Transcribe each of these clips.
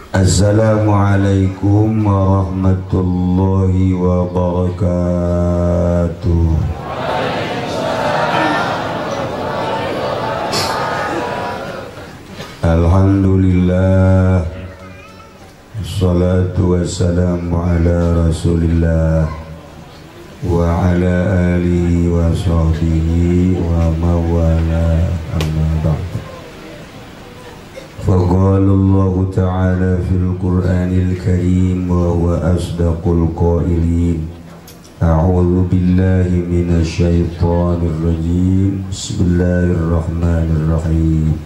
Assalamualaikum warahmatullahi wabarakatuh. Alhamdulillah, assalatu wassalamu ala rasulillah wa ala alihi wa sahbihi wa mawala, amma ba'd. Faqala Allah ta'ala fil Qur'anil Karim wa huwa asdaqul qailin. A'udzu billahi minasy syaithanir rajim. Bismillahirrahmanirrahim.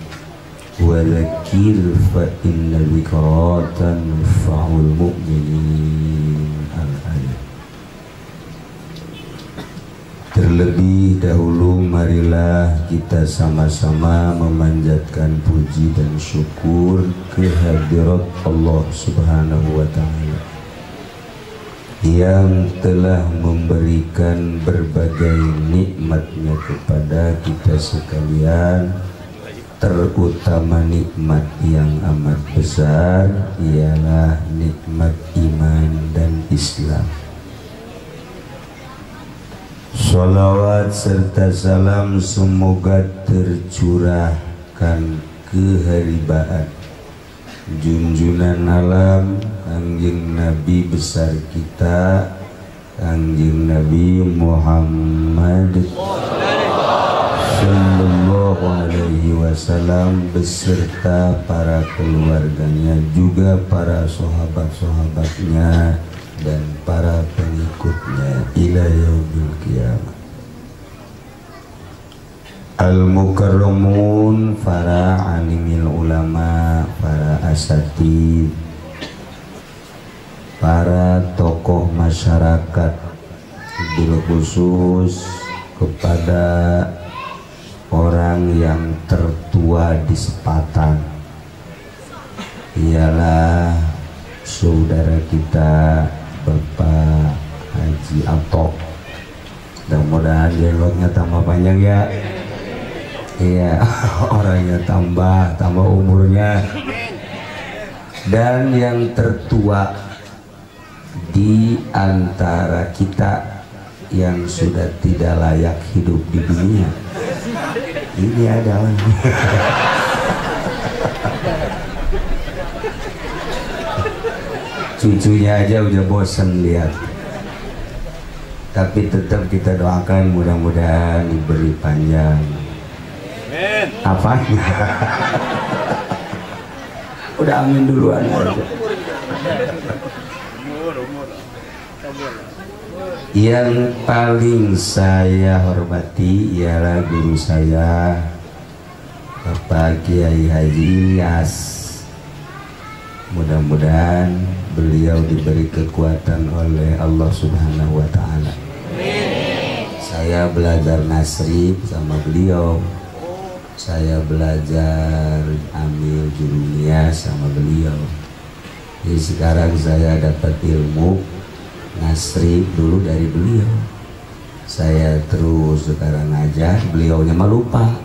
Wa dzakir fa inna dzikra tanfa'ul mu'minin. Al-ayat. Terlebih dahulu marilah kita sama-sama memanjatkan puji dan syukur kehadirat Allah Subhanahu wa ta'ala yang telah memberikan berbagai nikmatnya kepada kita sekalian, terutama nikmat yang amat besar ialah nikmat iman dan Islam. Salawat serta salam semoga tercurahkan keharibaan junjunan alam Kangjeng Nabi besar kita, Kangjeng Nabi Muhammad Sallallahu Alaihi Wasallam beserta para keluarganya, juga para sahabat-sahabatnya dan para pengikutnya ila yaumil qiyamah. Al-mukarramun, para alimil ulama, para asatid, para tokoh masyarakat, bil khusus kepada orang yang tertua di Sepatan ialah saudara kita Bapak Haji Atok. Mudah-mudahan jenglotnya tambah panjang ya. Iya, orangnya tambah umurnya. Dan yang tertua di antara kita yang sudah tidak layak hidup di dunia ini adalah cucunya aja udah bosen lihat, tapi tetap kita doakan mudah-mudahan diberi panjang. Amin. Apanya? Udah amin duluan aja. Yang paling saya hormati ialah guru saya Bapak Kiai Haji Ilyas. Mudah-mudahan beliau diberi kekuatan oleh Allah Subhanahu wa ta'ala. Saya belajar nasrib sama beliau, saya belajar amil jurumiyah sama beliau. Jadi sekarang saya dapat ilmu nasrib dulu dari beliau. Saya terus sekarang ngajar, beliaunya mah lupa.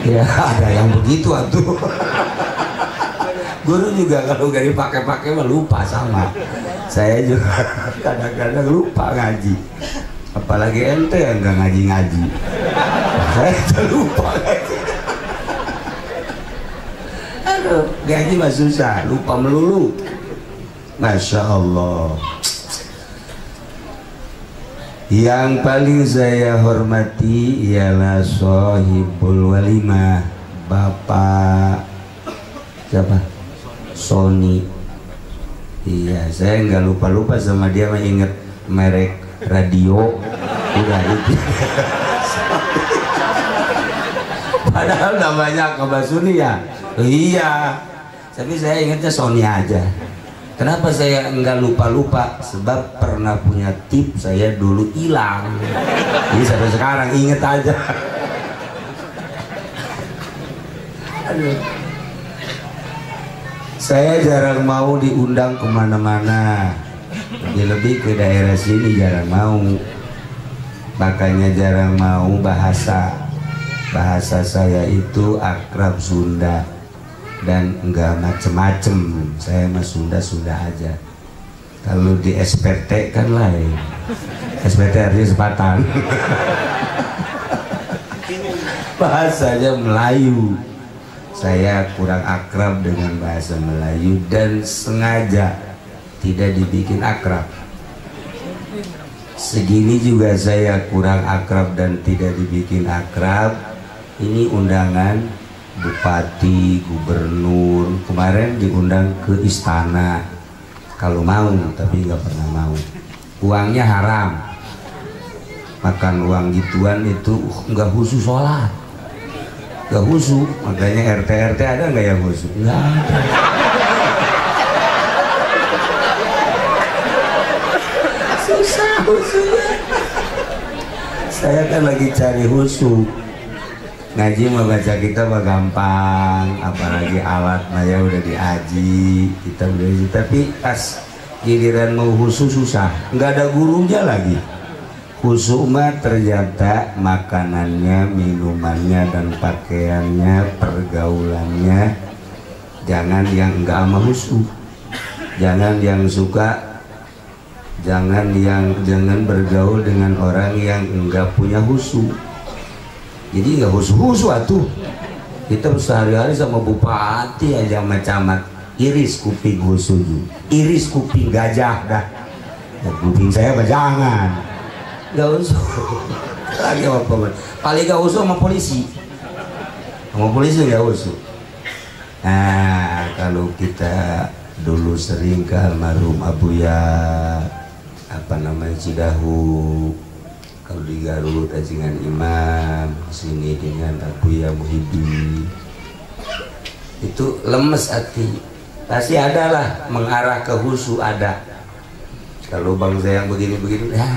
Ya ada yang begitu atuh. Guru juga kalau gak dipakai-pakai mah lupa sama. Saya juga kadang-kadang lupa ngaji. Apalagi ente yang gak ngaji-ngaji. Saya lupa ngaji. Aduh, ngaji mah susah, lupa melulu. Masya Allah. Yang paling saya hormati ialah Sohibul Walimah, Bapak siapa? Sony. Iya, saya nggak lupa sama dia, mah inget merek radio udah itu. Padahal namanya Kabasuni ya. Iya, tapi saya ingatnya Sony aja. Kenapa saya nggak lupa? Sebab pernah punya tip saya dulu hilang. Jadi sampai sekarang inget aja. Aduh. Saya jarang mau diundang kemana-mana, lebih ke daerah sini jarang mau. Makanya jarang mau bahasa saya itu akrab Sunda. dan enggak macem-macem. Saya mah Sunda aja. Kalau di SPT kan lain. SPT artinya sepatan. Bahasanya Melayu. Saya kurang akrab dengan bahasa Melayu dan sengaja tidak dibikin akrab. Segini juga saya kurang akrab dan tidak dibikin akrab. Ini undangan bupati, gubernur, kemarin diundang ke istana. Kalau mau, tapi nggak pernah mau. Uangnya haram. Makan uang gituan itu nggak khusus sholat. Nggak khusus, makanya RT ada nggak yang khusus? Nggak ada. Susah khususnya. Saya kan lagi cari khusus. Ngaji mah baca kita mah gampang, apalagi alat maya udah diaji, kita udah diaji. Tapi pas giliran mau khusus susah, nggak ada gurunya lagi. Khusus mah ternyata makanannya, minumannya dan pakaiannya, pergaulannya, jangan yang enggak sama khusus, jangan yang suka, jangan bergaul dengan orang yang enggak punya khusus. Jadi nggak khusus atuh. Kita sehari-hari sama bupati aja sama camat iris kuping khusus, iris kuping gajah dah. Ya, kuping saya apa jangan, nggak khusus. Lagi apa? Paling nggak khusus sama polisi nggak khusus. Nah kalau kita dulu sering ke almarhum Abuya Cidahu. Kalau di Garut dengan Imam, sini dengan Abuya Muhyiddin, itu lemes hati. Pasti ada lah mengarah ke khusyuk ada. Kalau bangsa yang begini-begini, ya.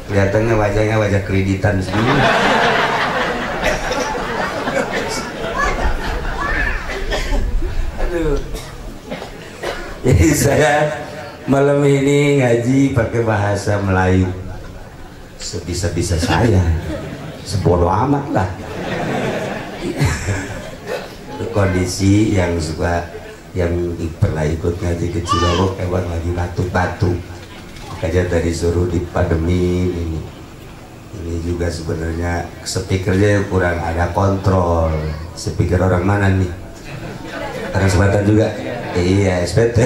Kelihatannya wajahnya wajah kreditan semua. Aduh. Jadi saya malam ini ngaji pakai bahasa Melayu sebisa-bisa saya, sebodoh amat lah. Kondisi yang suka, yang pernah ikut ngaji ke Cilorok, emang lagi batuk-batuk, makanya tadi suruh dipademin. Ini juga sebenarnya speakernya kurang ada kontrol. Speaker orang mana nih? Orang Selatan juga? Iya, SPT.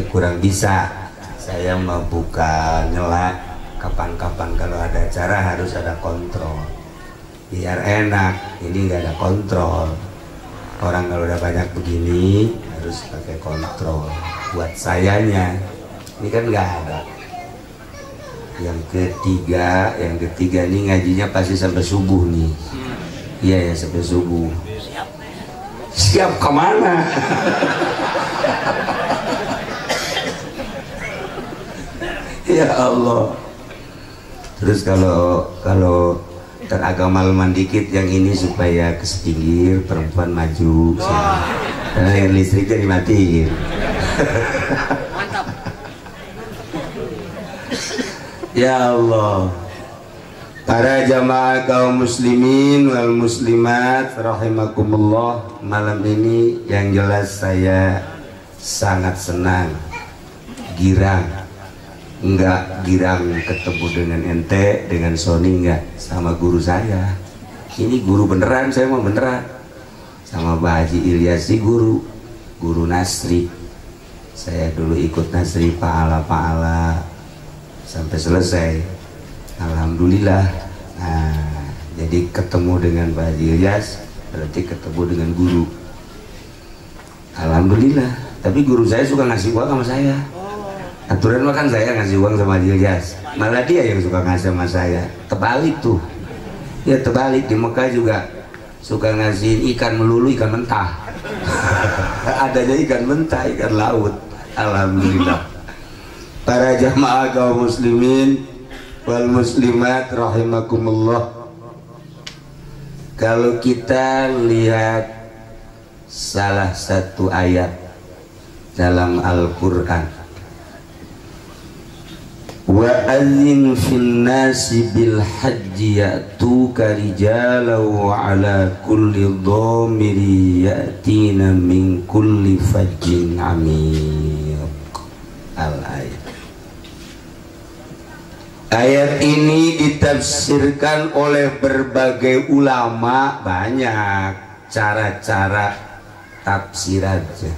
Kurang bisa. Saya mau buka nyela kapan-kapan kalau ada acara harus ada kontrol biar enak. Ini nggak ada kontrol. Orang kalau udah banyak begini harus pakai kontrol. Buat sayanya ini kan nggak ada. Yang ketiga nih ngajinya pasti sampai subuh nih. Iya ya, sampai subuh. Siap kemana? Ya Allah. Terus kalau teragama lemah dikit yang ini supaya ke pinggir, perempuan maju sini. Karena yang listriknya dimatiin. Mantap. Ya Allah. Para jamaah kaum muslimin wal muslimat rahimakumullah, malam ini yang jelas saya sangat senang, girang. Enggak girang ketemu dengan ente, dengan Sony, enggak, sama guru saya. Ini guru beneran, saya mau beneran. Sama Pak Haji Ilyasi guru Nasri. Saya dulu ikut Nasri pahala sampai selesai. Alhamdulillah. Nah, jadi ketemu dengan Pak Haji Ilyas berarti ketemu dengan guru. Alhamdulillah. Tapi guru saya suka ngasih uang sama saya. Aturan makan saya ngasih uang sama Ilyas, malah dia yang suka ngasih sama saya. Terbalik tuh. Ya terbalik, di Mekah juga suka ngasih ikan melulu, ikan mentah. Adanya ikan mentah, ikan laut. Alhamdulillah. Para jamaah kaum muslimin wal muslimat rahimakumullah, kalau kita lihat salah satu ayat dalam Al-Quran, wa adzin fin nasi bil hajji ya'tuka rijalan wa ala kulli dhamiri ya'tina min kulli fajjin amiq. Al-ayat. Ayat ini ditafsirkan oleh berbagai ulama, banyak cara-cara tafsir aja.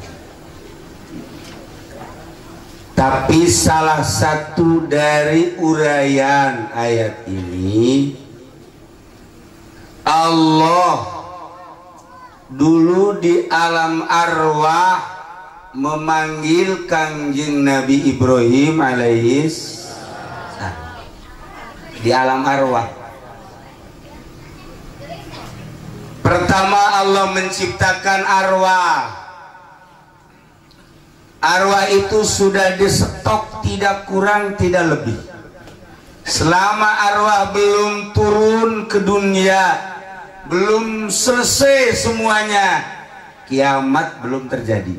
Tapi salah satu dari uraian ayat ini, Allah dulu di alam arwah memanggil Kangjeng Nabi Ibrahim alaihis di alam arwah. Pertama Allah menciptakan arwah. Arwah itu sudah disetok, tidak kurang tidak lebih. Selama arwah belum turun ke dunia, belum selesai semuanya, kiamat belum terjadi.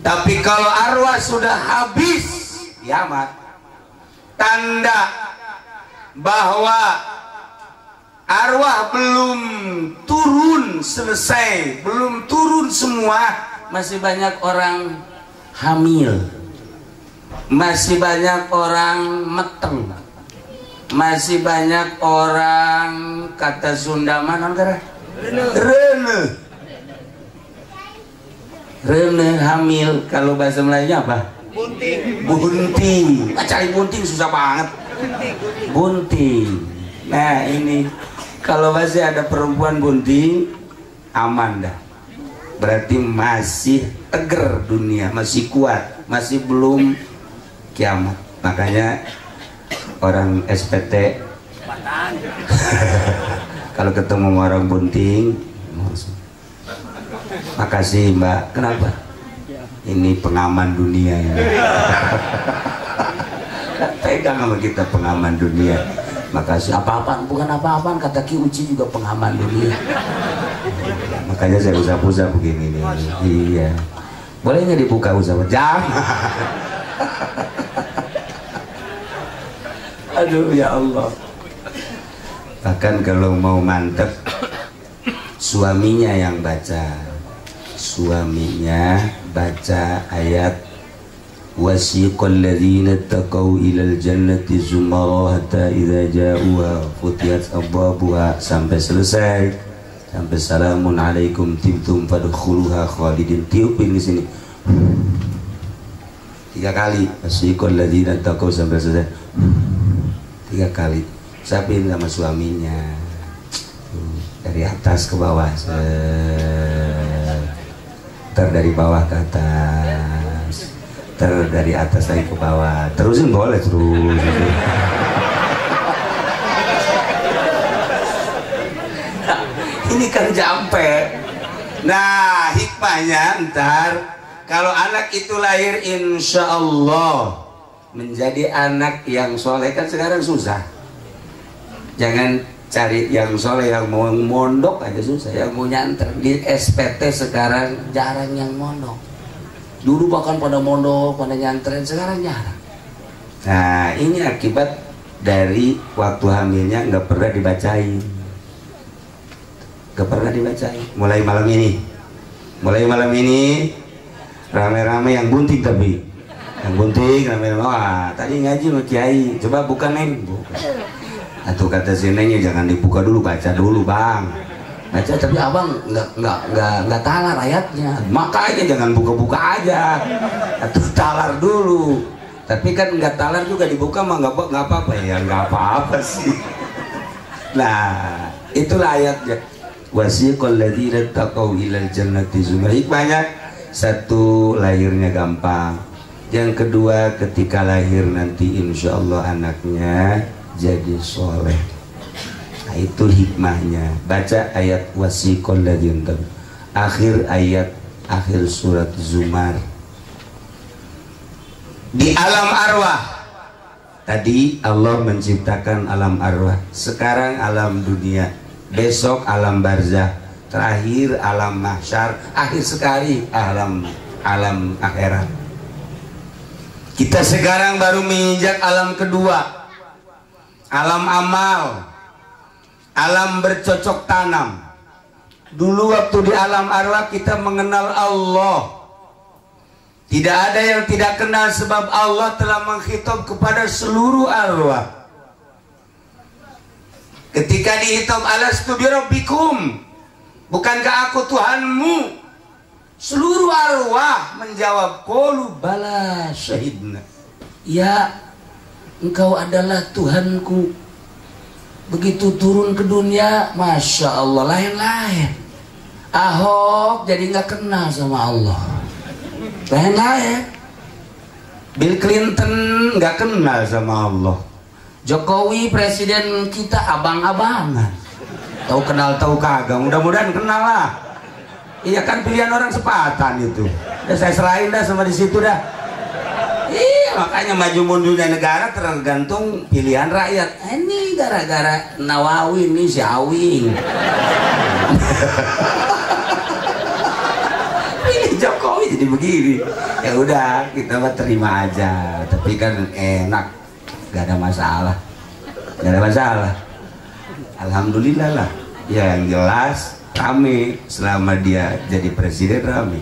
Tapi kalau arwah sudah habis, kiamat. Tanda bahwa arwah belum turun selesai, belum turun semua, masih banyak orang hamil, masih banyak orang meteng, masih banyak orang, kata Sunda mana rene hamil. Kalau bahasa Melayunya apa? Bunting. Cari bunting susah banget. Bunting. Nah ini kalau masih ada perempuan bunting, aman dah. Berarti masih tegar dunia, masih kuat, masih belum kiamat. Makanya orang SPT kalau ketemu orang bunting, makasih Mbak. Kenapa? Ini pengaman dunia ini. Pegang sama kita pengaman dunia. Makasih. Apa-apaan? Bukan apa-apaan, kata Ki Uci juga pengaman dunia. Makanya saya usah-usah begini nih. Iya. Boleh nggak dibuka usah? Jangan. Aduh ya Allah. Bahkan kalau mau mantep, suaminya yang baca. Suaminya baca ayat wasiqal ladzina taqaw ilal jannati zumara hatta idza ja'uha futiyat abwabuha sampai selesai, sampai salamun alaikum tibtum fadkhuluha khalidin. Tiupin di sini 3 kali wasiqal ladzina taqaw sampai selesai 3 kali. Sapin sama suaminya dari atas ke bawah, dari bawah ke atas, dari atas lagi ke bawah, terusin boleh terus. Ini kan jampe. Nah hikmahnya ntar kalau anak itu lahir insya Allah menjadi anak yang soleh, kan sekarang susah. Jangan cari yang soleh, yang mau mondok aja susah, yang mau nyanter. Di SPT sekarang jarang yang mondok. Dulu bahkan pada mondok, pada nyantren, sekarang jarang. Nah ini akibat dari waktu hamilnya nggak pernah dibacain, nggak pernah dibacain. Mulai malam ini rame-rame yang bunting, tapi yang bunting rame-rame. Wah tadi ngaji sama kiai, coba buka neng, buka. Atau kata si nengnya jangan dibuka dulu, baca dulu bang, baca tapi abang nggak talar ayatnya, makanya jangan buka-buka aja, atau talar dulu. Tapi kan nggak talar juga dibuka mah nggak apa-apa ya, nggak apa-apa sih. Nah itulah ayatnya wasiqal ladzina taqaw ilal jannati zumara. Hikmahnya satu, lahirnya gampang. Yang kedua, ketika lahir nanti insya Allah anaknya jadi soleh. Nah itu hikmahnya. Baca ayat wasiqal ladzina, akhir ayat, akhir surat Zumar. Di alam arwah tadi Allah menciptakan alam arwah, sekarang alam dunia, besok alam barzah, terakhir alam mahsyar, akhir sekali alam akhirat. Kita sekarang baru menginjak alam kedua, alam amal, alam bercocok tanam. Dulu waktu di alam arwah kita mengenal Allah. Tidak ada yang tidak kenal sebab Allah telah menghitab kepada seluruh arwah. Ketika dihitab alastu birabbikum, bukankah aku Tuhanmu? Seluruh arwah menjawab, qalu bala syahidna. Ya, engkau adalah Tuhanku. Begitu turun ke dunia, Masya Allah, lain-lain. Ahok jadi nggak kenal sama Allah, lain-lain. Bill Clinton nggak kenal sama Allah. Jokowi presiden kita abang-abangan. Tahu kenal tahu kagak, mudah-mudahan kenal lah. Iya kan pilihan orang sepatan itu. Udah saya serahin dah sama di situ dah. Iya, makanya maju mundurnya negara tergantung pilihan rakyat. Ini gara-gara Nawawi ini Syawing. Pilih Jokowi jadi begini. Ya udah, kita mah terima aja. Tapi kan enak, gak ada masalah. Gak ada masalah. Alhamdulillah lah. Ya yang jelas rame selama dia jadi presiden, rame.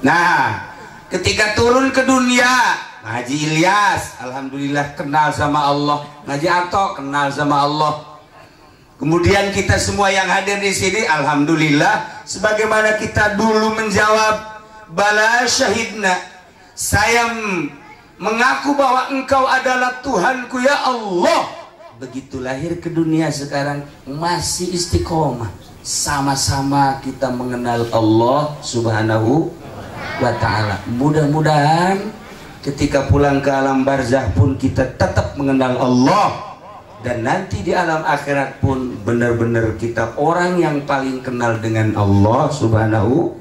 Nah, ketika turun ke dunia, Haji Ilyas alhamdulillah kenal sama Allah, Haji Ato kenal sama Allah. Kemudian kita semua yang hadir di sini alhamdulillah, sebagaimana kita dulu menjawab bala syahidna, saya mengaku bahwa engkau adalah Tuhanku ya Allah. Begitu lahir ke dunia sekarang masih istiqomah. Sama-sama kita mengenal Allah subhanahu wa ta'ala. Mudah-mudahan ketika pulang ke alam barzakh pun kita tetap mengenal Allah, dan nanti di alam akhirat pun benar-benar kita orang yang paling kenal dengan Allah subhanahu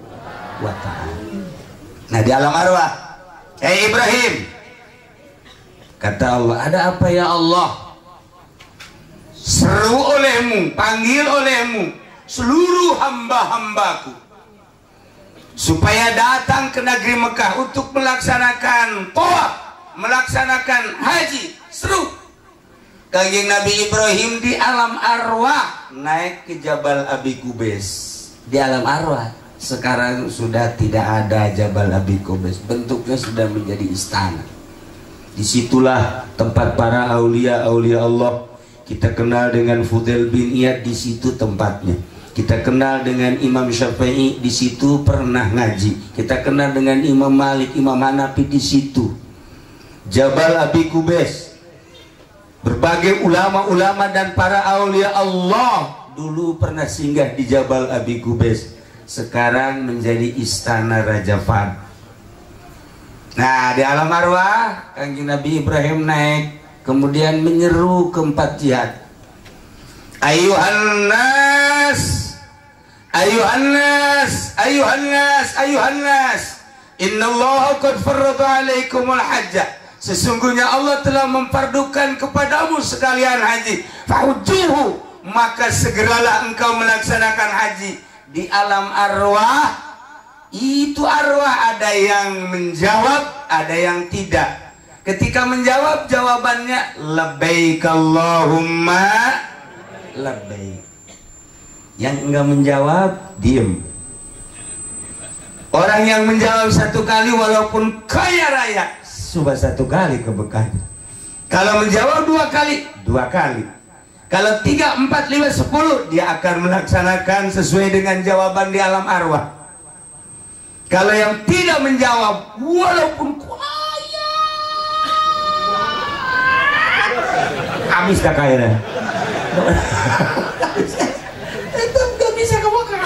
wa ta'ala. Nah di alam arwah, Ibrahim kata Allah, ada apa ya Allah? Seru olehmu, panggil olehmu seluruh hamba-hambaku supaya datang ke negeri Mekah untuk melaksanakan tawaf, melaksanakan haji. Seru. Kanjeng Nabi Ibrahim di alam arwah naik ke Jabal Abi Qubais. Di alam arwah sekarang sudah tidak ada Jabal Abi Qubais, bentuknya sudah menjadi istana. Disitulah tempat para aulia-aulia Allah. Kita kenal dengan Fudail bin Iyad, di situ tempatnya. Kita kenal dengan Imam Syafi'i, di situ pernah ngaji. Kita kenal dengan Imam Malik, Imam Hanafi, di situ. Jabal Abi Qubais. Berbagai ulama-ulama dan para aulia Allah dulu pernah singgah di Jabal Abi Qubais. Sekarang menjadi istana Raja Fahd. Nah, di alam arwah Kanjeng Nabi Ibrahim naik, kemudian menyeru ke empat jihad. Ayuhan nas, ayuhan nas, ayuhan nas, ayuhan nas, innallaha qad farrada alaikumul hajja. Sesungguhnya Allah telah memfardukan kepadamu sekalian haji. Fahujjuhu, maka segeralah engkau melaksanakan haji. Di alam arwah itu arwah ada yang menjawab, ada yang tidak. Ketika menjawab, jawabannya labbaik Allahumma labbaik. Yang enggak menjawab, diem. Orang yang menjawab satu kali walaupun kaya raya, coba satu kali keberkahan. Kalau menjawab dua kali, dua kali. Kalau 3, 4, 5, 10, dia akan melaksanakan sesuai dengan jawaban di alam arwah. Kalau yang tidak menjawab walaupun kaya, habis dah kaya. Itu nggak bisa kebakar.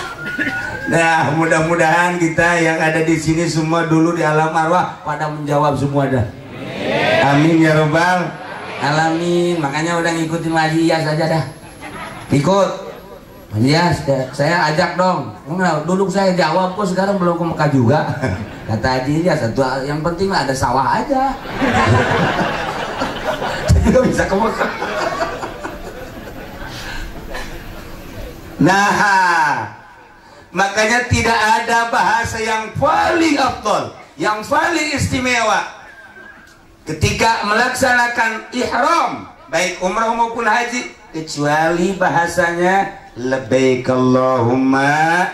Nah, mudah-mudahan kita yang ada di sini semua dulu di alam arwah pada menjawab semua dah. Amin ya robbal alamin. Makanya udah ngikutin Haji Ilyas aja dah. Ikut Haji Ilyas, saya ajak dong. Dulu saya jawab kok, sekarang belum ke Mekah juga. Kata Haji Ilyas, yang penting lah ada sawah aja. Jadi gak bisa ke Mekah. Nah, makanya tidak ada bahasa yang paling afdal, yang paling istimewa ketika melaksanakan ihram baik umrah maupun haji, kecuali bahasanya labbaik Allahumma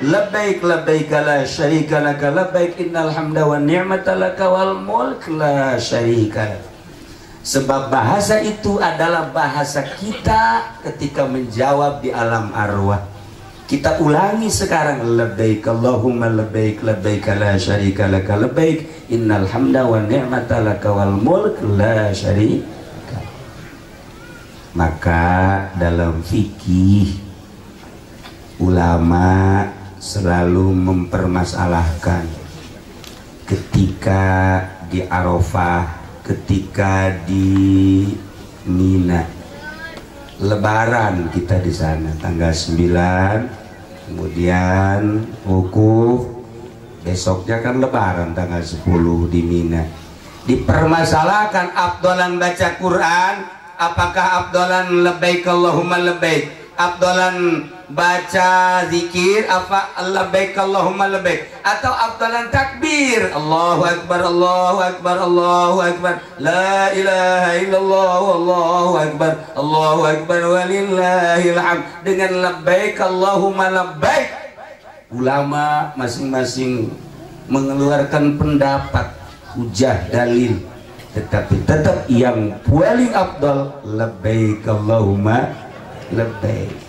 labbaik labbaik la syarika laka labbaik innal hamda wan ni'mata laka wal mulk la syarika lak. Sebab bahasa itu adalah bahasa kita ketika menjawab di alam arwah. Kita ulangi sekarang, labbaik Allahumma labbaik labbaik la syarika laka labbaik innal hamda wan ni'mata laka wal mulk la syarika. Maka dalam fikih ulama selalu mempermasalahkan ketika di Arafah, ketika di Mina, Lebaran kita di sana tanggal 9, kemudian wukuf, besoknya kan Lebaran tanggal 10 di Mina. Dipermasalahkan afdalan baca Quran, apakah afdalan labbaik Allahumma labbaik, afdalan baca zikir apa labbaik Allahumma labbaik, atau afdalan takbir Allahu akbar Allahu akbar Allahu akbar la ilaha illallah wallahu akbar walillahil hamd dengan labbaik Allahumma labbaik. Ulama masing-masing mengeluarkan pendapat, hujah, dalil, tetapi tetap yang paling afdal labbaik Allahumma labbaik.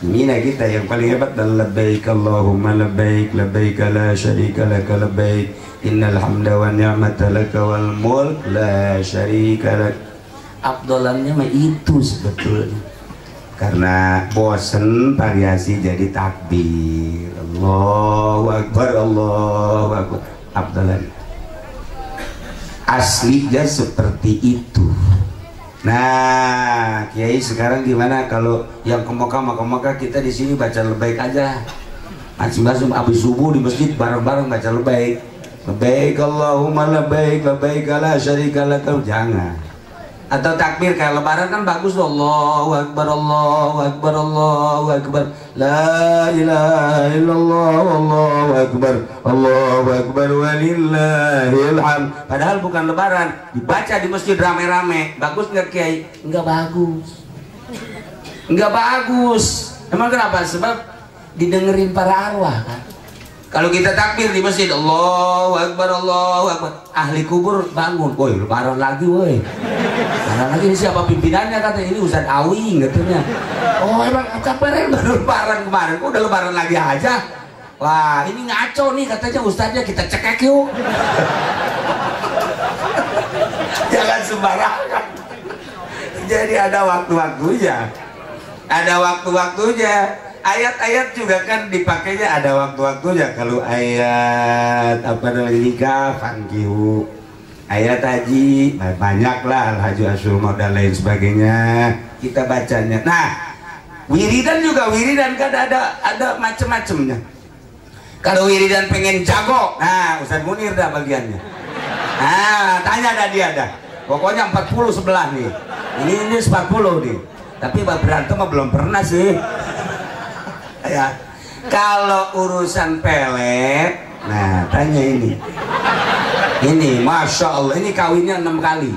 Mina kita yang paling hebat adalah labbaik Allahumma labbaik labbaik la syarika laka labbaik innal hamda wan ni'mata laka wal mulk la syarika lak. Afdalannya mah itu sebetulnya, karena bosen variasi jadi takbir Allahu akbar Allahu akbar. Afdalan aslinya seperti itu. Nah, Kiai sekarang gimana kalau yang ke Mekah kita di sini baca labbaik aja. Masing-masing habis subuh di masjid bareng-bareng baca labbaik. Labbaik Allahumma labbaik labbaik la syarika lak. Jangan. Atau takbir kayak lebaran kan bagus, Allahu akbar Allahu akbar Allahu akbar la ilaha illallah Allahu akbar walillahil hamd. Padahal bukan lebaran, dibaca di masjid rame-rame. Bagus nggak Kiai? Nggak bagus, nggak bagus. Emang kenapa? Sebab didengerin para arwah kan. Kalau kita takbir di masjid Allahu akbar ahli kubur bangun, woi lebaran lagi woi, lebaran lagi. Ini siapa pimpinannya? Kata ini Ustaz Awi katanya. Oh emang kabarnya baru lebaran kemarin, kok udah lebaran lagi aja. Wah ini ngaco nih katanya Ustaznya, kita cekek yuk. Jangan sembarangan. Jadi ada waktu-waktunya, ada waktu-waktunya. Ayat-ayat juga kan dipakainya ada waktu-waktunya. Kalau ayat apa namanya nikah, fankihu, ayat haji banyaklah, al-haju asyhur dan lain sebagainya kita bacanya. Nah, wiridan juga, wiridan kan ada macam-macamnya. Kalau wiridan pengen jago, nah Ustaz Munir dah bagiannya. Nah, tanya dah dia dah. Pokoknya 40 sebelah nih. Ini 40 nih. Tapi berantem mah belum pernah sih. Ya, kalau urusan pelet, nah tanya ini, masya Allah, ini kawinnya 6 kali,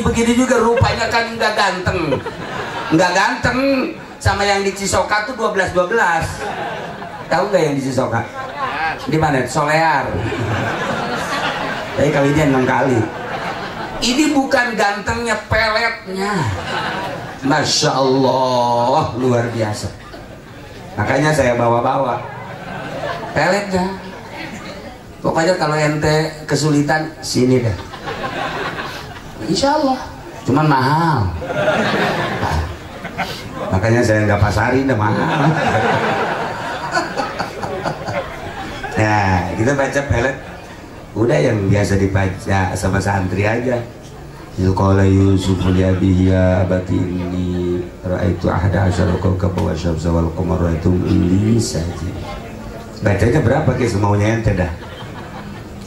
begini juga rupanya kan nggak ganteng, sama yang di Cisoka tuh 12, tahu nggak yang di Cisoka? Di mana? Solear. Tapi kawinnya 6 kali. Ini bukan gantengnya, peletnya, masya Allah luar biasa. Makanya saya bawa-bawa peletnya. Pokoknya kalau ente kesulitan sini deh. Insya Allah. Cuman mahal. Nah, makanya saya nggak pasarin, dah mahal. Nah, kita baca pelet. Udah yang biasa dibaca sama santri aja. Qala Yusuf li abihi ya abati inni ra'aitu ahada asyara kawkaban wa syamsa wal qamara ra'aitu li sajid. Bacanya berapa Ki semaunya ente dah.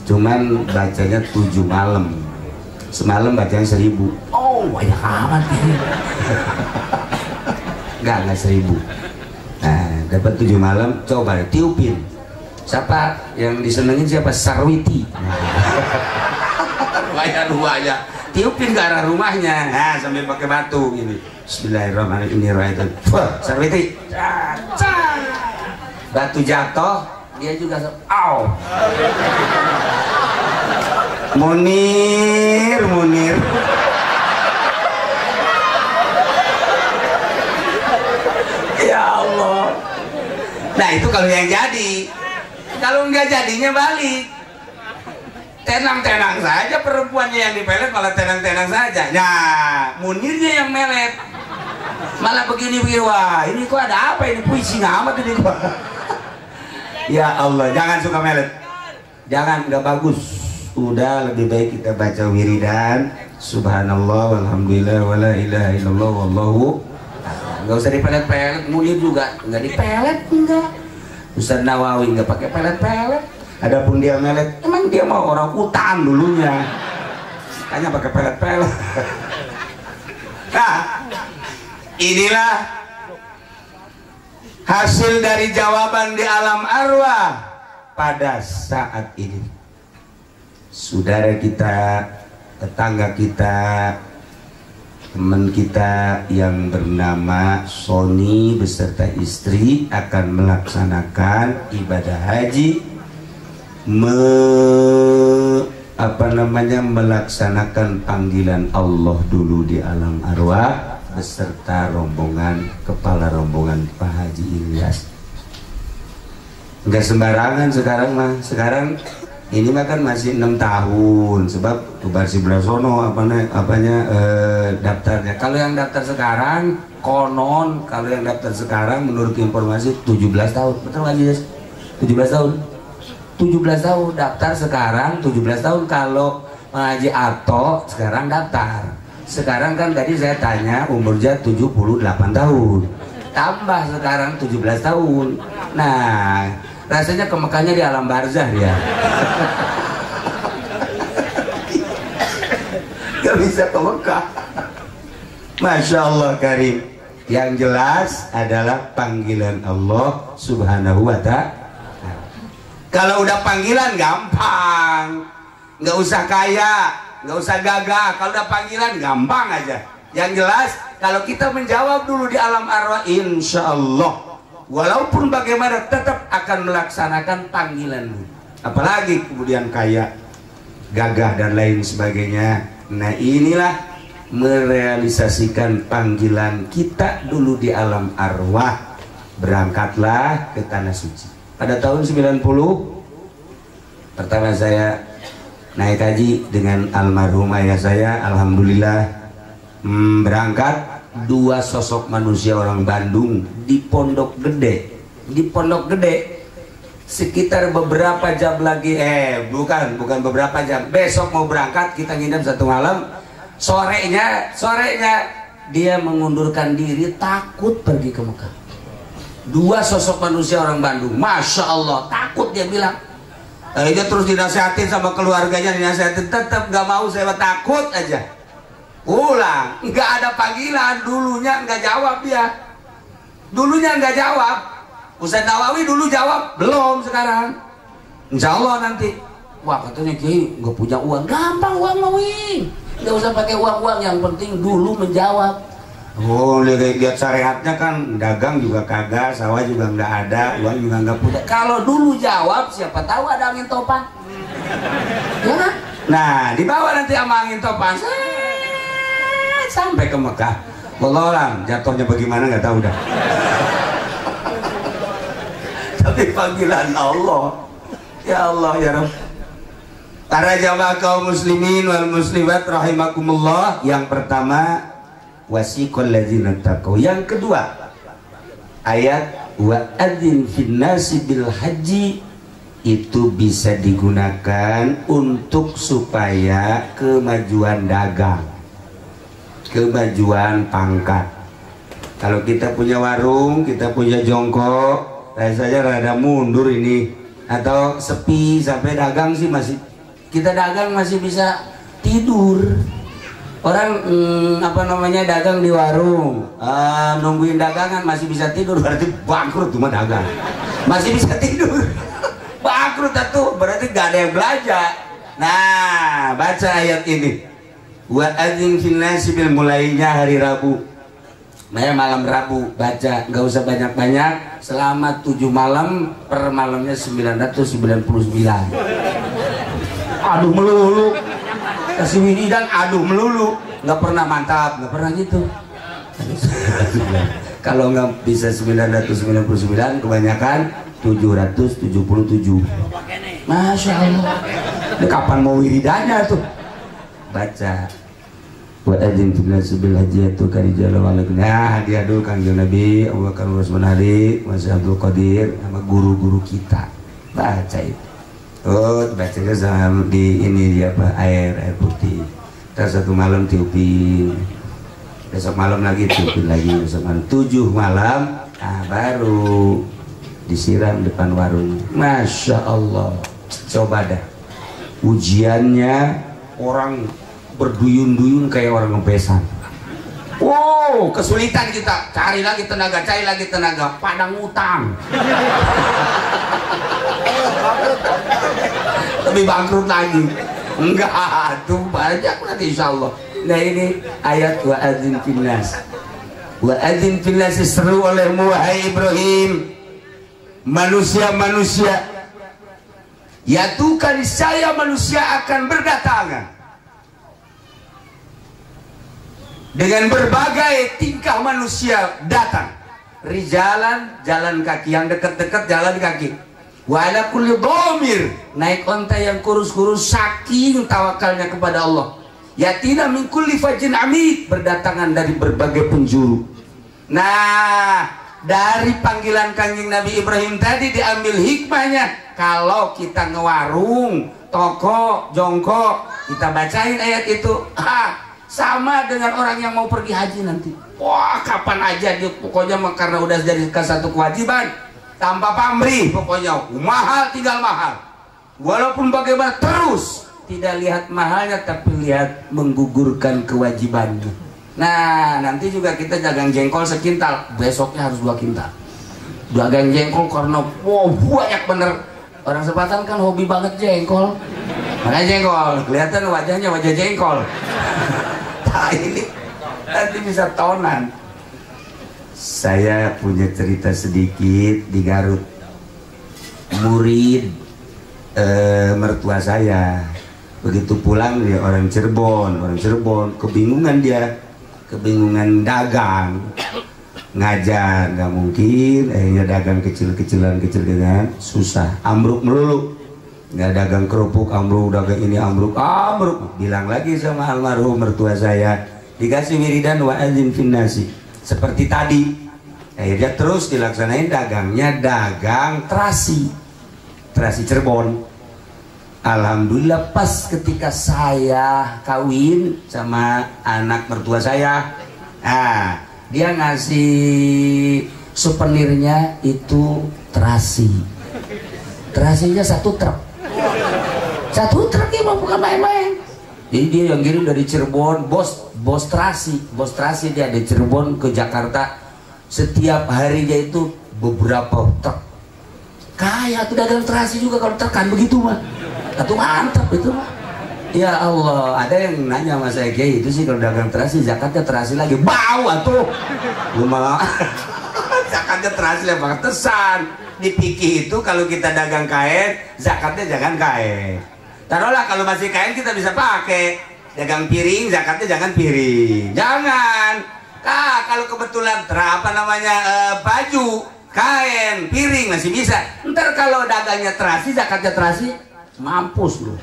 Cuman bacanya 7 malam. Semalam bacanya 1000. Oh, banyak amat ini. Enggak 1000. Nah, dapat 7 malam, coba tiupin. Siapa yang disenengin siapa? Sarwiti. bayar rumahnya, tiupin ke arah rumahnya, nah sambil pakai batu gini. Bismillahirrahmanirrahim. Wah, Sarwiti, batu jatuh, dia juga au. Munir. Ya Allah. Nah itu kalau yang jadi. Kalau nggak jadinya balik. Tenang-tenang saja perempuannya yang dipelet, malah tenang-tenang saja. Nah, Munirnya yang melet. Malah begini-begini, wah ini kok ada apa ini, puisi amat ini kok. Ya Allah, jangan suka melet. Jangan, nggak bagus. Udah lebih baik kita baca wiridan. Subhanallah, walhamdulillah, wala ilaha illallah, wallahu. Nggak usah dipelet-pelet. Munir juga nggak dipelet, enggak. Ustaz Nawawi nggak pakai pelet-pelet. Adapun dia melet, emang dia mau orang hutan dulunya, makanya pakai pelet-pelet. Nah, inilah hasil dari jawaban di alam arwah pada saat ini. Saudara kita, tetangga kita, teman kita yang bernama Sony beserta istri akan melaksanakan ibadah haji, melaksanakan panggilan Allah dulu di alam arwah beserta rombongan, kepala rombongan Pak Haji Ilyas. Enggak sembarangan sekarang mah. Sekarang ini mah kan masih 6 tahun sebab Tubarsi Blasono daftarnya. Kalau yang daftar sekarang konon, kalau yang daftar sekarang menurut informasi 17 tahun. Betul nggak sih? 17 tahun. 17 tahun daftar sekarang, 17 tahun kalau Haji Ato sekarang daftar. Sekarang kan tadi saya tanya umurnya 78 tahun. Tambah sekarang 17 tahun. Nah, rasanya ke Mekahnya di alam barzah ya. Gak bisa ke Mekah. Masya Allah Karim. Yang jelas adalah panggilan Allah Subhanahu wa Ta'ala. Kalau udah panggilan gampang, nggak usah kaya, nggak usah gagah. Kalau udah panggilan gampang aja. Yang jelas kalau kita menjawab dulu di alam arwah, insya Allah walaupun bagaimana tetap akan melaksanakan panggilan. Apalagi kemudian kaya, gagah dan lain sebagainya. Nah inilah merealisasikan panggilan kita dulu di alam arwah. Berangkatlah ke tanah suci. Pada tahun 90 pertama saya naik haji dengan almarhum ayah saya. Alhamdulillah berangkat 2 sosok manusia orang Bandung di Pondok Gede. Di Pondok Gede sekitar beberapa jam lagi, bukan beberapa jam, besok mau berangkat, kita nginep 1 malam. Sorenya dia mengundurkan diri, takut pergi ke Mekah. 2 sosok manusia orang Bandung, Masya Allah, takut dia bilang. Dia terus dinasihatin sama keluarganya, dinasihatin, tetap gak mau, saya takut aja. Pulang, nggak ada panggilan, dulunya nggak jawab dia. Dulunya nggak jawab. Ustaz Nawawi dulu jawab, belum sekarang. Insya Allah nanti. Wah katanya Kiai nggak punya uang, gampang uang Nawawi. Nggak usah pakai uang-uang, yang penting dulu menjawab. Oh, lihat syariatnya kan dagang juga kagak, sawah juga nggak ada, uang juga nggak punya. Kalau dulu jawab, siapa tahu ada angin topan. Ya kan? Nah, dibawa nanti sama angin topan sampai ke Mekah. Wallahualam, jatuhnya bagaimana nggak tahu dah. Tapi panggilan Allah, ya Allah ya Rabb. Para jamaah kaum muslimin wal muslimat rahimakumullah, yang pertama wasiqal ladzina taqaw. Yang kedua ayat wa adzin fin nasi bil haji, itu bisa digunakan untuk supaya kemajuan dagang, kemajuan pangkat. Kalau kita punya warung, kita punya jongkok, rasanya rada mundur ini, atau sepi sampai dagang sih masih, kita dagang masih bisa tidur. Orang dagang di warung, nungguin dagangan masih bisa tidur, berarti bangkrut cuma dagang. Masih bisa tidur. Bangkrut tuh berarti gak ada yang belanja. Nah, baca ayat ini. Wa adzin fil nasi bil, mulainya hari Rabu. Malam Rabu baca, nggak usah banyak-banyak, selama 7 malam, per malamnya 999. Aduh melulu, kasih wiridan aduh melulu, nggak pernah mantap, nggak pernah gitu. Kalau nggak bisa 999, kebanyakan 777. Masya Allah. Ini kapan mau wiridannya tuh? Baca. Wa adzin fil nasi bil hajjatu karijala walakin. Nah, dia dulu Kanjeng Nabi Abu Bakar Rasmanari, Mas Abdul Qadir, sama guru-guru kita. Baca itu. Oh, bacanya sama di ini dia apa? Air putih. Terus satu malam tiupin. Besok malam lagi tiupin lagi. Besok malam 7 malam. Nah, baru disiram depan warung. Masya Allah. Coba dah. Ujiannya orang berduyun-duyun kayak orang ngepesan. Wow, kesulitan kita, cari lagi tenaga, padang utang. Lebih bangkrut lagi. Enggak, tuh banyak nanti insya Allah. Nah ini ayat wa adzin fil nas. Wa adzin fil nas, seru oleh wahai Ibrahim, manusia-manusia, yaitu saya manusia akan berdatangan dengan berbagai tingkah manusia datang. Rijalan, jalan kaki, yang dekat-dekat jalan kaki. Wala kulli dhamir, naik onta yang kurus-kurus saking tawakalnya kepada Allah. Yatina min kulli fajin amik, berdatangan dari berbagai penjuru. Nah, dari panggilan Kanjeng Nabi Ibrahim tadi diambil hikmahnya. Kalau kita ngewarung, toko, jongkok, kita bacain ayat itu, sama dengan orang yang mau pergi haji nanti. Wah, kapan aja dia pokoknya, karena udah jadi satu kewajiban, tanpa pamrih pokoknya, mahal tinggal mahal. Walaupun bagaimana terus tidak lihat mahalnya, tapi lihat menggugurkan kewajibannya. Nah, nanti juga kita dagang jengkol sekintal, besoknya harus 2 kintal. Dagang jengkol karena wow, banyak bener. Orang Sepatan kan hobi banget jengkol. Mana jengkol? Kelihatan wajahnya wajah jengkol. Nah, ini nanti bisa tonan. Saya punya cerita sedikit di Garut. Murid mertua saya begitu pulang, dia orang Cirebon, kebingungan dia, kebingungan dagang, ngajar nggak mungkin, akhirnya dagang kecil-kecilan dengan susah, ambruk melulu. Nggak dagang kerupuk ambruk, dagang ini ambruk. Bilang lagi sama almarhum mertua saya, dikasih wiridan wa adzin fin nasi seperti tadi. Akhirnya terus dilaksanain, dagangnya dagang terasi Cirebon. Alhamdulillah pas ketika saya kawin sama anak mertua saya, dia ngasih souvenirnya itu terasinya 1 truk. 1 truk ini bukan main-main. Jadi dia yang kirim dari Cirebon, bos terasi dia dari Cirebon ke Jakarta. Setiap harinya itu beberapa truk. Kayak tuh dagang terasi juga kalau terkan begitu mah. Atau mantap itu mah. Ya Allah, ada yang nanya sama saya, Kiai, itu sih kalau dagang terasi zakatnya terasi lagi. Bau atuh. Gimana? Zakatnya terasi lagi pantesan. Di fikih itu kalau kita dagang kain, zakatnya jangan kain. Taruhlah kalau masih kain kita bisa pakai. Dagang piring, zakatnya jangan piring. Jangan. Kalau kebetulan baju, kain, piring masih bisa. Ntar kalau dagangnya terasi, zakatnya terasi, mampus lu.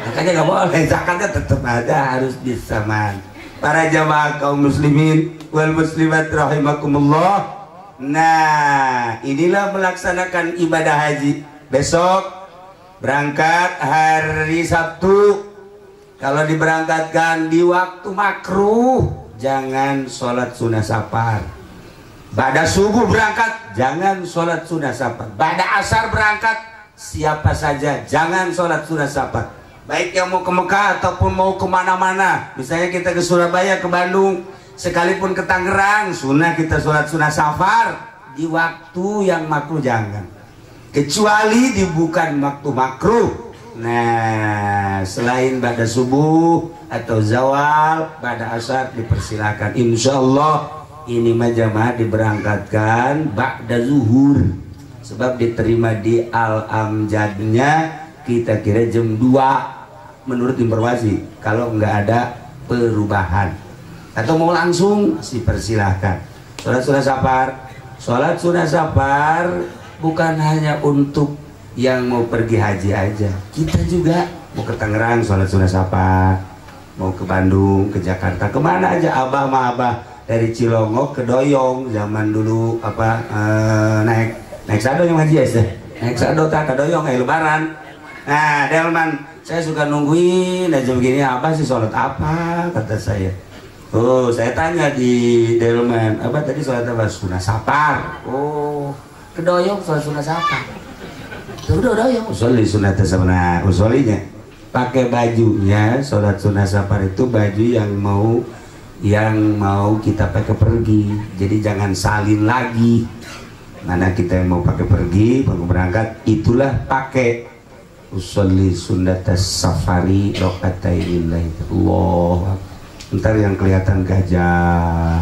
Makanya nggak boleh, zakatnya tetap ada, harus disamaan. Para jamaah kaum muslimin wal muslimat rahimakumullah. Nah, inilah melaksanakan ibadah haji. Besok berangkat hari Sabtu. Kalau diberangkatkan di waktu makruh, jangan sholat sunnah safar. Ba'da subuh berangkat, jangan sholat sunnah safar. Ba'da asar berangkat, siapa saja jangan sholat sunnah safar. Baik yang mau ke Mekah ataupun mau kemana-mana. Misalnya kita ke Surabaya, ke Bandung, sekalipun ke Tangerang, sunnah kita sholat sunnah safar di waktu yang makruh jangan. Kecuali di bukan waktu makruh, Nah, selain ba'da subuh atau zawal, ba'da asar dipersilakan. Insya Allah ini mah jamaah diberangkatkan ba'da zuhur, sebab diterima di Al-Amjadnya kita kira jam 2 menurut informasi, kalau nggak ada perubahan. Atau mau langsung dipersilahkan. Sholat sunah safar bukan hanya untuk yang mau pergi haji aja, kita juga mau ke Tangerang sholat sunah safar, mau ke Bandung, ke Jakarta, kemana aja. Abah mah abah dari Cilongok ke Doyong zaman dulu naik sado yang haji ya, naik sado tak ke Doyong lebaran. Nah Delman, saya suka nungguin aja begini, apa sih sholat apa, kata saya. Oh, saya tanya di Delman, apa tadi sholat apa? Sunah safar. Oh, ke Doyong sholat sunah safar. Udah yang usoli sunat sama usolinya pakai bajunya. Sholat sunah safar itu baju yang mau kita pakai pergi, jadi jangan salin lagi. Mana kita yang mau pakai pergi, mau berangkat, itulah pakai usoli sunat safari rokatainilah. Allah, ntar yang kelihatan gajah,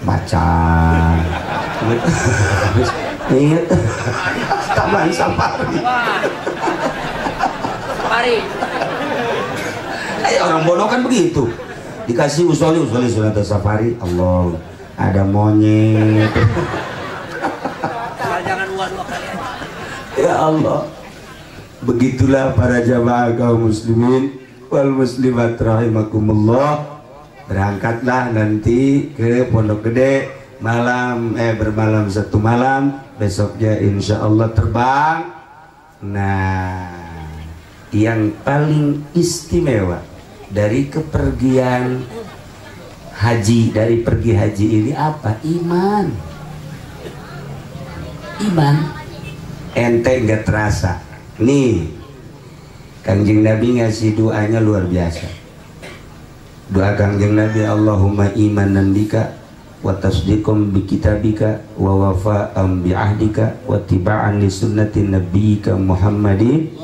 macan, ingat taman safari. Orang bodoh kan begitu, dikasih usoli sunat safari. Allah, ada monyet. Jangan dua kali aja. Ya Allah, begitulah para jamaah kaum muslimin wal muslimat rahimakumullah. Berangkatlah nanti ke Pondok Gede bermalam 1 malam, besoknya insya Allah terbang. Nah, yang paling istimewa dari kepergian haji, dari pergi haji ini apa? Iman. Ente nggak terasa. Nih, Kanjeng Nabi ngasih doanya luar biasa. Doa Kanjeng Nabi, Allahumma imanan bika wa tasdiqum bi kitabika wa wafa'an bi ahdika wa tiba'an li sunnati nabiyyika Muhammadin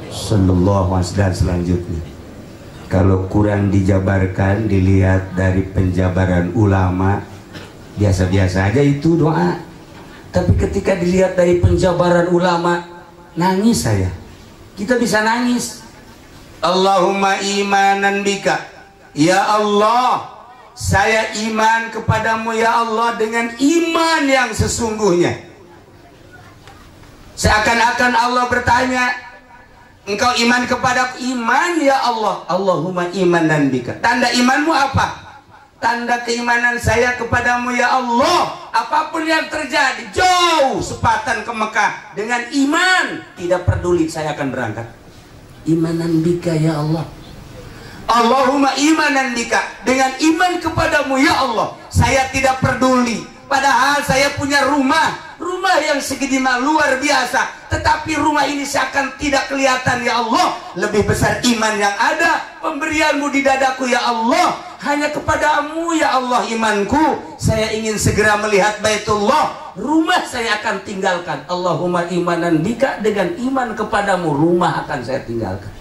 sallallahu alaihi wasallam. Selanjutnya, kalau kurang dijabarkan, dilihat dari penjabaran ulama, biasa-biasa aja itu doa. Tapi ketika dilihat dari penjabaran ulama, nangis saya. Kita bisa nangis. Allahumma imanan bika, ya Allah, saya iman kepadamu ya Allah dengan iman yang sesungguhnya. Seakan-akan Allah bertanya, engkau iman kepadaku? Iman ya Allah. Allahumma imanan bika. Tanda imanmu apa? Tanda keimanan saya kepadamu ya Allah, apapun yang terjadi, jauh sepatan ke Mekah dengan iman, tidak peduli, saya akan berangkat. Imanan bika ya Allah. Allahumma imanan bika, dengan iman kepadamu ya Allah, saya tidak peduli, padahal saya punya rumah yang segede luar biasa, tetapi rumah ini seakan tidak kelihatan ya Allah. Lebih besar iman yang ada, pemberianmu di dadaku ya Allah, hanya kepadamu ya Allah imanku. Saya ingin segera melihat Baitullah, rumah saya akan tinggalkan. Allahumma imanan bika, dengan iman kepadamu rumah akan saya tinggalkan.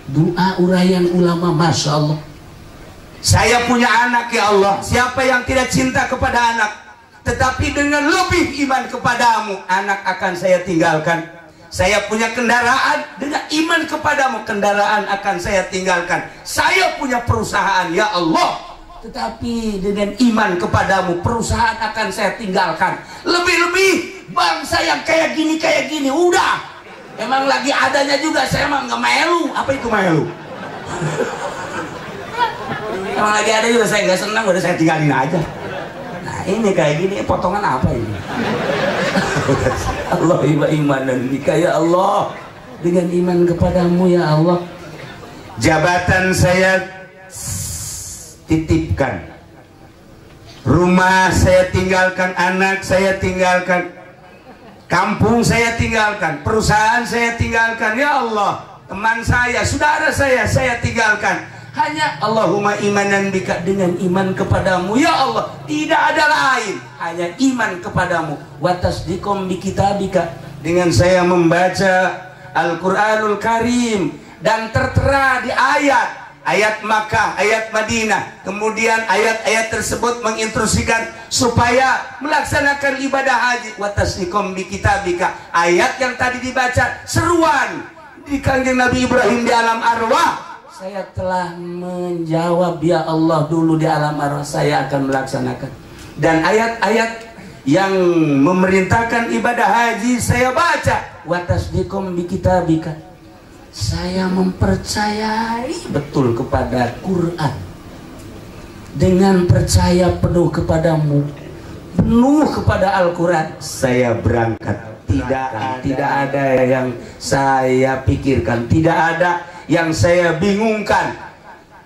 Doa uraian ulama, Masya Allah. Saya punya anak ya Allah, siapa yang tidak cinta kepada anak? Tetapi dengan lebih iman kepadamu, anak akan saya tinggalkan. Saya punya kendaraan, dengan iman kepadamu kendaraan akan saya tinggalkan. Saya punya perusahaan ya Allah, tetapi dengan iman kepadamu perusahaan akan saya tinggalkan. Lebih-lebih bangsa yang kayak gini, udah emang lagi adanya juga, saya emang nggak melu. Apa itu melu? Emang lagi ada juga saya nggak senang, udah saya tinggalin aja. Nah ini kayak gini, potongan apa ini? Allah imanan bika ya Allah, dengan iman kepadamu ya Allah. Jabatan saya titipkan, rumah saya tinggalkan, anak saya tinggalkan, kampung saya tinggalkan, perusahaan saya tinggalkan ya Allah, teman saya, saudara saya tinggalkan. Hanya Allahumma imanan bika, dengan iman kepadamu ya Allah, tidak ada lain, hanya iman kepadamu. Wa tasdiqum bi kitabika, dengan saya membaca Al-Quranul Karim, dan tertera di ayat Makkah, ayat Madinah. Kemudian ayat-ayat tersebut menginstruksikan supaya melaksanakan ibadah haji. Wa tasdiqum bi kitabika. Ayat yang tadi dibaca seruan di kanjeng Nabi Ibrahim di alam arwah. Saya telah menjawab ya Allah dulu di alam arwah, saya akan melaksanakan. Dan ayat-ayat yang memerintahkan ibadah haji saya baca. Wa tasdiqum bi kitabika. Saya mempercayai betul kepada Quran. Dengan percaya penuh kepadamu, penuh kepada Al-Quran, saya berangkat. Tidak ada yang saya pikirkan, tidak ada yang saya bingungkan,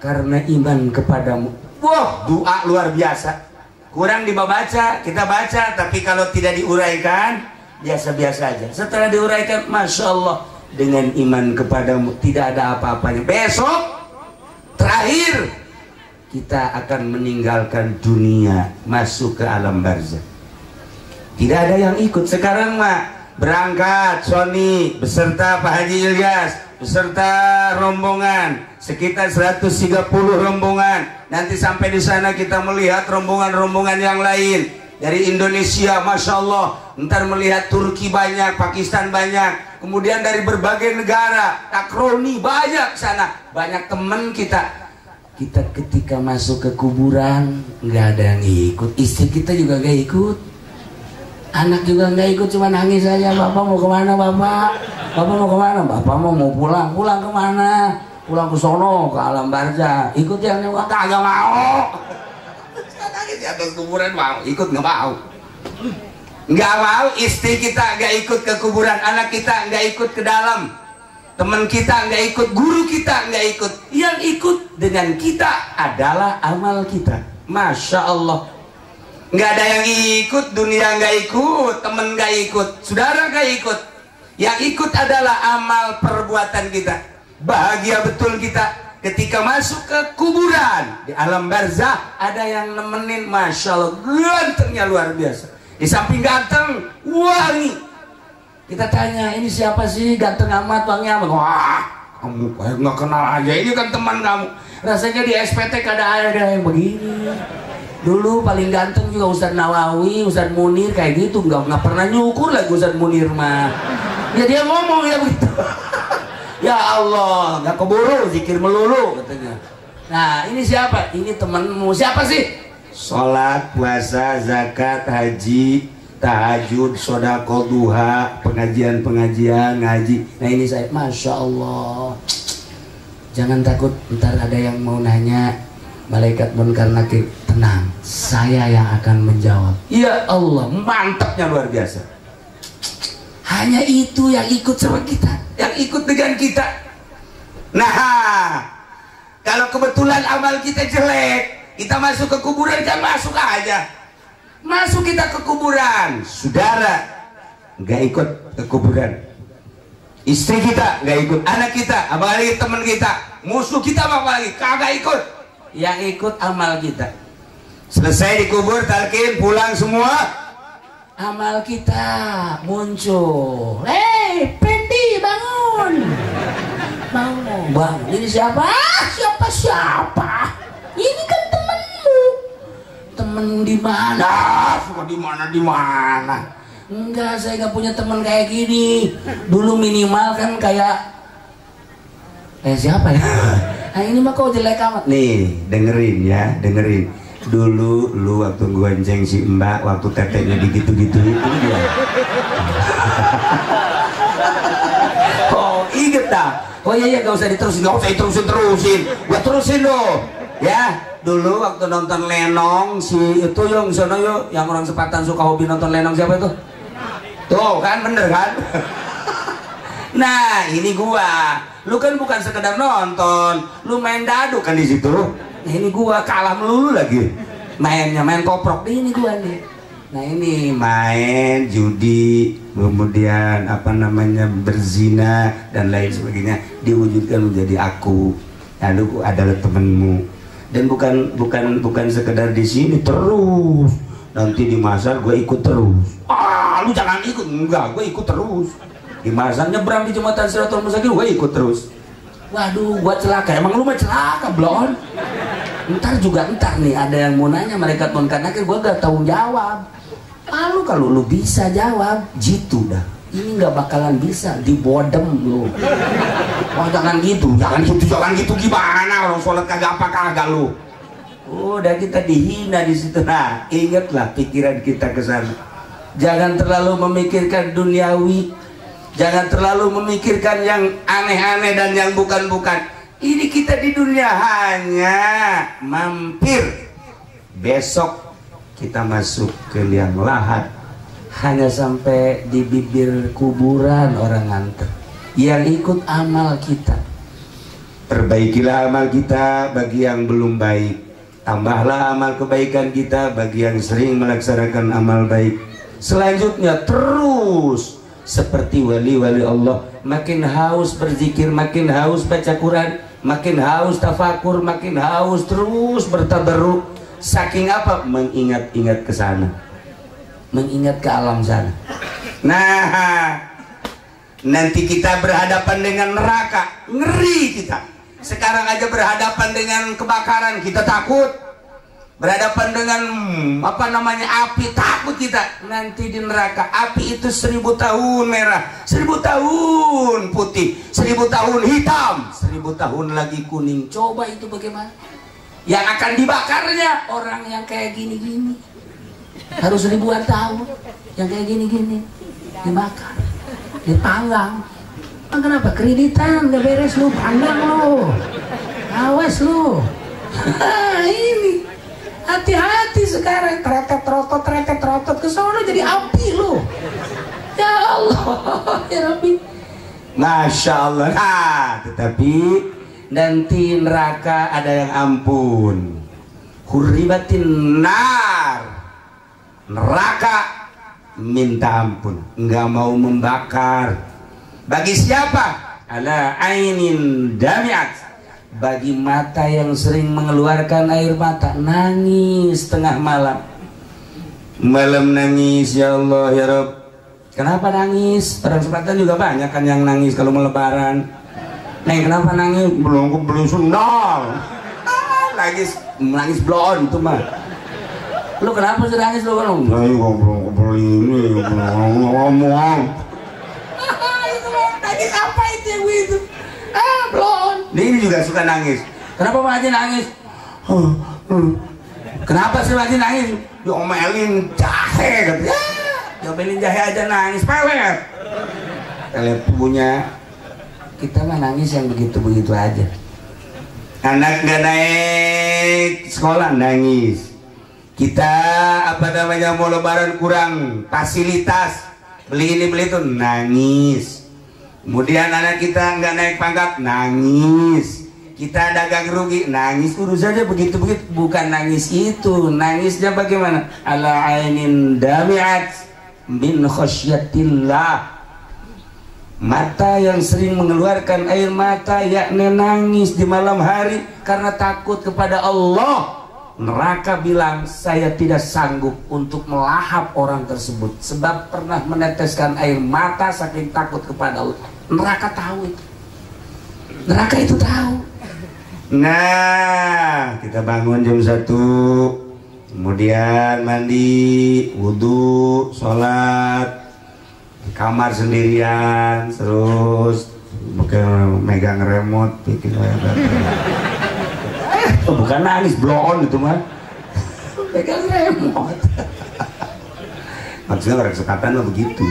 karena iman kepadamu. Wah, doa luar biasa. Kurang dibaca, kita baca, tapi kalau tidak diuraikan, biasa-biasa aja. Setelah diuraikan, Masya Allah, dengan iman kepadamu tidak ada apa-apanya. Besok terakhir kita akan meninggalkan dunia, masuk ke alam barzakh. Tidak ada yang ikut. Sekarang mah berangkat Sony beserta Pak Haji Ilyas beserta rombongan sekitar 130 rombongan. Nanti sampai di sana kita melihat rombongan-rombongan yang lain dari Indonesia, Masya Allah. Ntar melihat Turki banyak, Pakistan banyak, kemudian dari berbagai negara, takroni banyak sana, banyak teman kita. Kita ketika masuk ke kuburan nggak ada yang ikut, istri kita juga nggak ikut, anak juga nggak ikut, cuma nangis saja. Bapak mau kemana bapak? Bapak mau kemana? Bapak mau pulang. Pulang kemana? Pulang ke sono, ke alam barzakh. Ikut yang kagak mau. Nangis di atas kuburan, mau ikut nggak mau. Nggak mau, istri kita nggak ikut ke kuburan, anak kita nggak ikut ke dalam, teman kita nggak ikut, guru kita nggak ikut. Yang ikut dengan kita adalah amal kita. Masya Allah. Nggak ada yang ikut, dunia nggak ikut, teman nggak ikut, saudara nggak ikut. Yang ikut adalah amal perbuatan kita. Bahagia betul kita ketika masuk ke kuburan. Di alam barzakh ada yang nemenin, Masya Allah, gantengnya luar biasa. Di samping ganteng, wangi. Kita tanya, ini siapa sih ganteng amat, wangi amat? Wah, kamu kayak nggak kenal aja, ini kan teman kamu. Rasanya di SPT ada yang begini. Dulu paling ganteng juga Ustadz Nawawi, Ustadz Munir kayak gitu, nggak pernah nyukur lagi Ustadz Munir mah. Ya dia ngomong ya begitu. Ya Allah, nggak keburu, zikir melulu katanya. Nah ini siapa? Ini temanmu. Siapa sih? Sholat, puasa, zakat, haji, tahajud, sodako, duha, pengajian ngaji. Nah ini saya, Masya Allah. Jangan takut, ntar ada yang mau nanya, malaikat munkar nakir. Tenang, saya yang akan menjawab. Ya Allah, mantapnya luar biasa. Hanya itu yang ikut sama kita, yang ikut dengan kita. Nah, kalau kebetulan amal kita jelek, kita masuk ke kuburan, kan masuk aja. Masuk kita ke kuburan, saudara nggak ikut ke kuburan, istri kita nggak ikut, anak kita, apalagi teman kita, musuh kita apalagi kagak ikut. Yang ikut amal kita. Selesai dikubur, talqin, pulang semua, amal kita muncul. Pendi bangun, bangun. Ini siapa? Siapa? Ini kan temenmu. Temen di mana? Suka di mana? Enggak, saya nggak punya temen kayak gini. Dulu minimal kan kayak siapa ya? Nah ini mah kau jelek amat. Nih, dengerin. Dulu lu waktu gonceng si Mbak, waktu tetenya digitu-gitu itu dia. Oh, inget dah. Oh iya, gak usah diterusin, gua terusin loh. Ya, dulu waktu nonton Lenong si itu yang sono yang orang Sepatan suka hobi nonton Lenong, siapa itu? Tuh kan, bener kan? Nah, ini gua. Lu kan bukan sekedar nonton, lu main dadu kan di situ. Nah, ini gua kalah melulu lagi. Main koprok. Ini gua nih. Nah, ini main judi, kemudian berzina dan lain sebagainya diwujudkan menjadi aku. Lalu adalah temenmu. Dan bukan sekedar di sini terus. Nanti di masar gue ikut terus. Lu jangan ikut. Enggak, gue ikut terus. di masa nyebrang di jembatan Siratul Mustaqim gue ikut terus. Waduh, gua celaka. Emang lu mah celaka, blon. Ntar nih ada yang mau nanya mereka Munkar Nakir, gua gak tahu jawab. Lalu kalau lu bisa jawab, jitu dah. Ini nggak bakalan bisa, dibodem lu. Oh jangan gitu gimana? Orang sholat kagak apa kagak lu. Udah kita dihina di situ. Nah, ingatlah pikiran kita ke sana. Jangan terlalu memikirkan duniawi. Jangan terlalu memikirkan yang aneh-aneh dan yang bukan-bukan. Ini kita di dunia hanya mampir. Besok kita masuk ke liang lahat. Hanya sampai di bibir kuburan orang nganter. Yang ikut amal kita. Perbaikilah amal kita bagi yang belum baik. Tambahlah amal kebaikan kita bagi yang sering melaksanakan amal baik. Selanjutnya terus seperti wali-wali Allah, makin haus berzikir, makin haus baca Quran, makin haus tafakur, makin haus terus bertabarruk. Saking apa? Mengingat-ingat ke sana, mengingat ke alam sana. Nah, nanti kita berhadapan dengan neraka, ngeri kita. Sekarang aja berhadapan dengan kebakaran kita takut. Berhadapan dengan api, takut kita. Nanti di neraka api itu 1000 tahun merah, 1000 tahun putih, 1000 tahun hitam, 1000 tahun lagi kuning. Coba itu bagaimana? Yang akan dibakarnya orang yang kayak gini-gini. Harus ribuan tahun. Yang kayak gini-gini dibakar, dipanggang. Kenapa? Kreditan gak beres lu, panggang lu, awas lu. Ini hati-hati sekarang, teretet ke sono jadi api lu. Ya Allah, ya Rabbi. Masya Allah. Nah, tetapi nanti neraka ada yang ampun. Hurribatin nar. Neraka minta ampun, nggak mau membakar. Bagi siapa? Ala ainin damiat. Bagi mata yang sering mengeluarkan air mata, nangis tengah malam. Malam nangis, ya Allah ya Rabb. Kenapa nangis? Orang Selatan juga banyak kan yang nangis kalau mau lebaran. Neng kenapa nangis? Belum sundal. Nangis blon itu mah. Lu kenapa sih nangis lu kalau? Belum ini, ngomong. Nangis apa itu yang itu? Blon. Ini juga suka nangis. Kenapa Pak Haji nangis? Kenapa sih Pak Haji nangis? Diomelin jahe katanya. Diomelin jahe aja nangis, pelet. Pelet punya. Kita mah nangis yang begitu-begitu aja. Anak nggak naik sekolah nangis. Kita mau lebaran kurang fasilitas, beli ini beli itu nangis. Kemudian anak kita nggak naik pangkat nangis. Kita dagang rugi nangis. Urusannya begitu-begitu, bukan nangis itu. Nangisnya bagaimana? Ala ainin dami'at min khasyatillah. Mata yang sering mengeluarkan air mata, yakni nangis di malam hari karena takut kepada Allah. Neraka bilang, saya tidak sanggup untuk melahap orang tersebut sebab pernah meneteskan air mata saking takut kepada Allah. Neraka tahu itu. Neraka itu tahu. Nah, kita bangun jam 1, kemudian mandi, wudhu, sholat, di kamar sendirian, terus megang remote, bikin bukan nangis, blon itu mah. Pegang remote. Maksudnya orang sekatan mah begitu.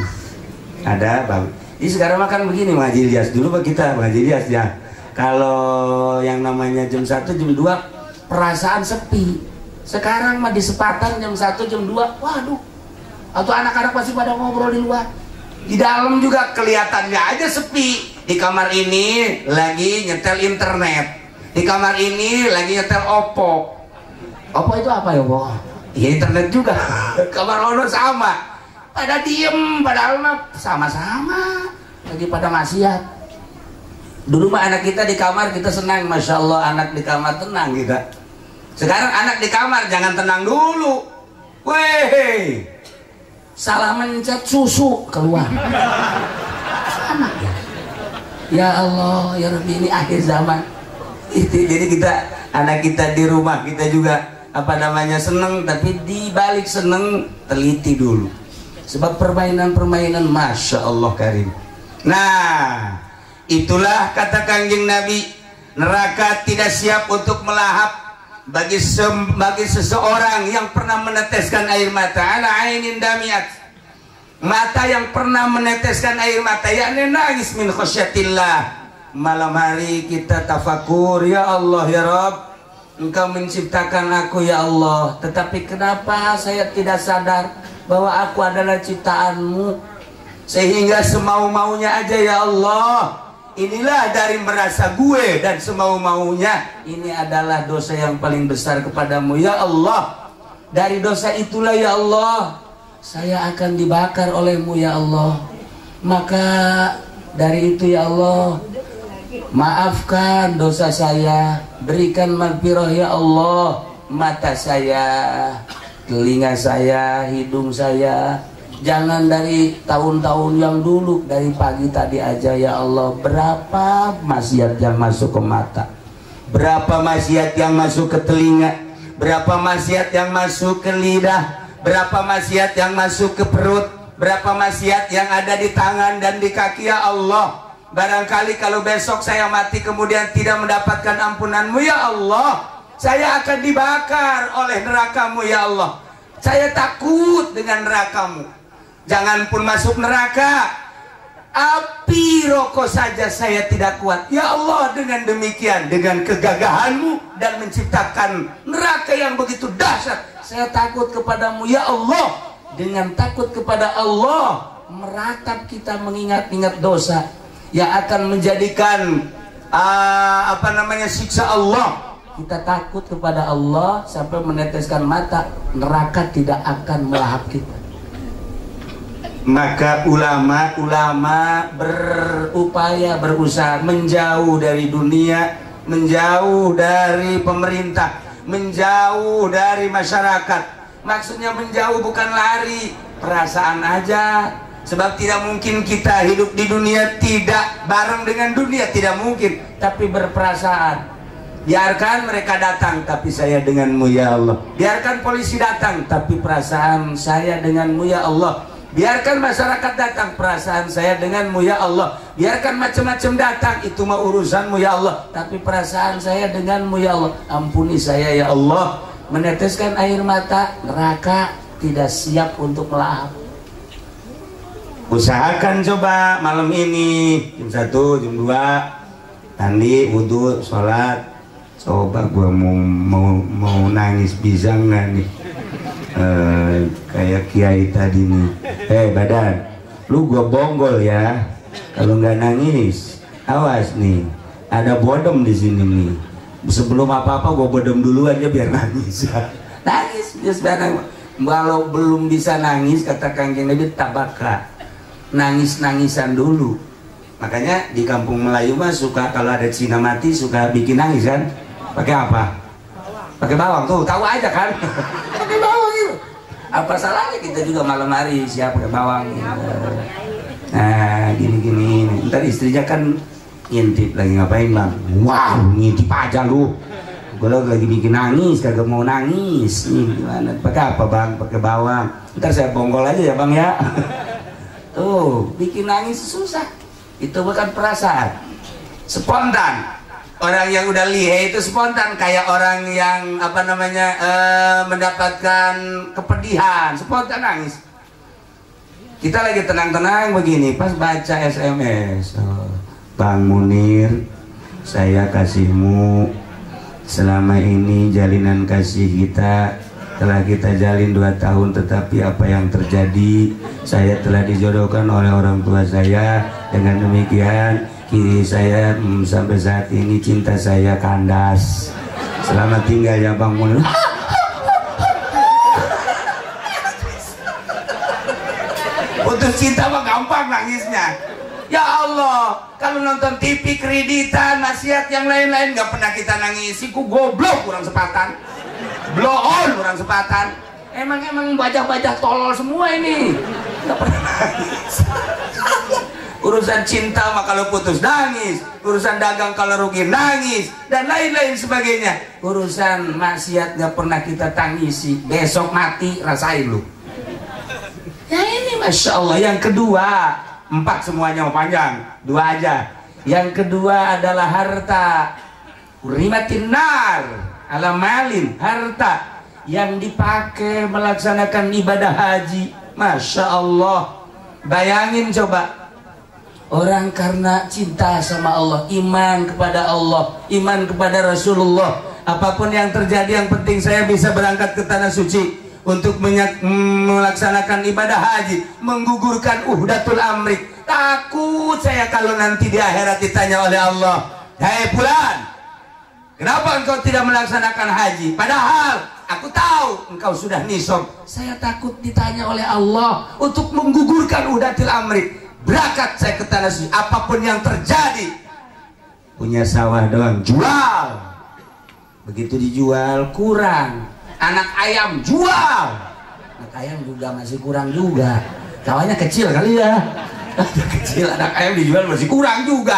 Ada bang. Jadi sekarang makan begini Bang Haji Ilyas. Dulu Bang kita Bang Haji Ilyas ya. Kalau yang namanya jam 1, jam 2 perasaan sepi. Sekarang mah di sepatan jam 1, jam 2, waduh. Atau anak-anak masih pada ngobrol di luar. Di dalam juga kelihatannya aja sepi. Di kamar ini lagi nyetel internet. Di kamar ini lagi nyetel Oppo. Oppo itu apa ya, Bo? Ya internet juga. Kamar Ono sama. Pada diem, padahal mah sama-sama lagi pada maksiat. Dulu mah anak kita di kamar kita senang, Masya Allah anak di kamar tenang kita. Sekarang anak di kamar jangan tenang dulu. Weh, salah mencet susu keluar. Ya Allah, ya Rabbi, ini akhir zaman. Jadi kita, anak kita di rumah kita juga apa namanya seneng, tapi di balik seneng teliti dulu. Sebab permainan-permainan Masya Allah Karim. Nah, itulah kata Kanjeng Nabi, neraka tidak siap untuk melahap bagi seseorang yang pernah meneteskan air mata. Ala ainin damiat, mata yang pernah meneteskan air mata, yakni nangis min khasyatillah. Malam hari kita tafakur, ya Allah ya Rabb, Engkau menciptakan aku ya Allah, tetapi kenapa saya tidak sadar bahwa aku adalah ciptaanmu, sehingga semau-maunya aja ya Allah. Inilah dari merasa gue dan semau-maunya, ini adalah dosa yang paling besar kepadamu ya Allah. Dari dosa itulah ya Allah saya akan dibakar olehmu ya Allah. Maka dari itu ya Allah, maafkan dosa saya, berikan maghfirah ya Allah, mata saya, telinga saya, hidung saya. Jangan dari tahun-tahun yang dulu, dari pagi tadi aja ya Allah. Berapa maksiat yang masuk ke mata, berapa maksiat yang masuk ke telinga, berapa maksiat yang masuk ke lidah, berapa maksiat yang masuk ke perut, berapa maksiat yang ada di tangan dan di kaki ya Allah. Barangkali kalau besok saya mati kemudian tidak mendapatkan ampunanmu ya Allah, saya akan dibakar oleh nerakamu ya Allah. Saya takut dengan nerakamu. Jangan pun masuk neraka, api rokok saja saya tidak kuat ya Allah. Dengan demikian, dengan kegagahanmu dan menciptakan neraka yang begitu dahsyat, saya takut kepadamu ya Allah. Dengan takut kepada Allah, meratap kita mengingat-ingat dosa yang akan menjadikan siksa Allah. Kita takut kepada Allah sampai meneteskan mata, neraka tidak akan melahap kita. Maka ulama berupaya, berusaha menjauh dari dunia, menjauh dari pemerintah, menjauh dari masyarakat. Maksudnya menjauh bukan lari, perasaan aja. Sebab tidak mungkin kita hidup di dunia tidak bareng dengan dunia, tidak mungkin. Tapi berperasaan. Biarkan mereka datang, tapi saya denganmu ya Allah. Biarkan polisi datang, tapi perasaan saya denganmu ya Allah. Biarkan masyarakat datang, perasaan saya denganmu ya Allah. Biarkan macam-macam datang, itu mah urusanmu ya Allah, tapi perasaan saya denganmu ya Allah. Ampuni saya ya Allah. Meneteskan air mata, neraka tidak siap untuk melahap. Usahakan coba malam ini jam 1, jam 2 mandi, wudhu, sholat. Coba gua mau nangis bisa nggak nih? Kayak kiai tadi nih, badan lu gua bonggol ya kalau nggak nangis. Awas nih, ada bodem di sini nih. Sebelum apa-apa gua bodem dulu aja biar nangis. Nangis biar. Kalau belum bisa nangis, kata Kanjeng Nabi, tabaka, nangis-nangisan dulu. Makanya di kampung Melayu mah suka kalau ada Cina mati suka bikin nangis kan? Pakai apa? Pakai bawang tuh, tahu aja kan? Pakai bawang itu. Apa salahnya kita juga malam hari siap pakai bawang gitu. Nah, gini-gini. Ntar istrinya kan ngintip, lagi ngapain bang? Wow, ngintip aja lu. Gue lagi bikin nangis, kagak mau nangis. Nih gimana? Pakai apa bang? Pakai bawang. Ntar saya bonggol aja ya bang ya. Tuh, bikin nangis susah. Itu bukan perasaan. Spontan. Orang yang udah lihe itu spontan, kayak orang yang mendapatkan kepedihan, spontan nangis. Kita lagi tenang-tenang begini, pas baca SMS, Bang Munir, saya kasihmu. Selama ini jalinan kasih kita telah kita jalin 2 tahun, tetapi apa yang terjadi, saya telah dijodohkan oleh orang tua saya. Dengan demikian saya sampai saat ini cinta saya kandas. Selamat tinggal ya Bang Munir. Putus cinta mah gampang nangisnya. Ya Allah, kalau nonton TV kreditan, maksiat yang lain-lain gak pernah kita nangis. Ku goblok kurang sepatan, blow on kurang sepatan. Emang bajak-bajak tolol semua ini. Gak pernah nangis. Urusan cinta mah kalau putus nangis, urusan dagang kalau rugi nangis, dan lain-lain sebagainya. Urusan maksiat gak pernah kita tangisi, besok mati rasain lu. Ya ini Masya Allah. Yang kedua, 4 semuanya panjang, 2 aja. Yang kedua adalah harta. Urimatin nar ala malin, harta yang dipakai melaksanakan ibadah haji. Masya Allah. Bayangin coba, orang karena cinta sama Allah, iman kepada Allah, iman kepada Rasulullah, apapun yang terjadi yang penting saya bisa berangkat ke tanah suci untuk melaksanakan ibadah haji, menggugurkan uhdatul amrik. Takut saya kalau nanti di akhirat ditanya oleh Allah, "Hei fulan, kenapa engkau tidak melaksanakan haji? Padahal aku tahu engkau sudah nisab." Saya takut ditanya oleh Allah untuk menggugurkan uhdatul amrik. Berangkat saya ke tanah suci, apapun yang terjadi. Punya sawah doang, jual. Begitu dijual kurang. Anak ayam jual. Anak ayam juga masih kurang juga. Sawahnya kecil kali ya. Kecil, anak ayam dijual masih kurang juga.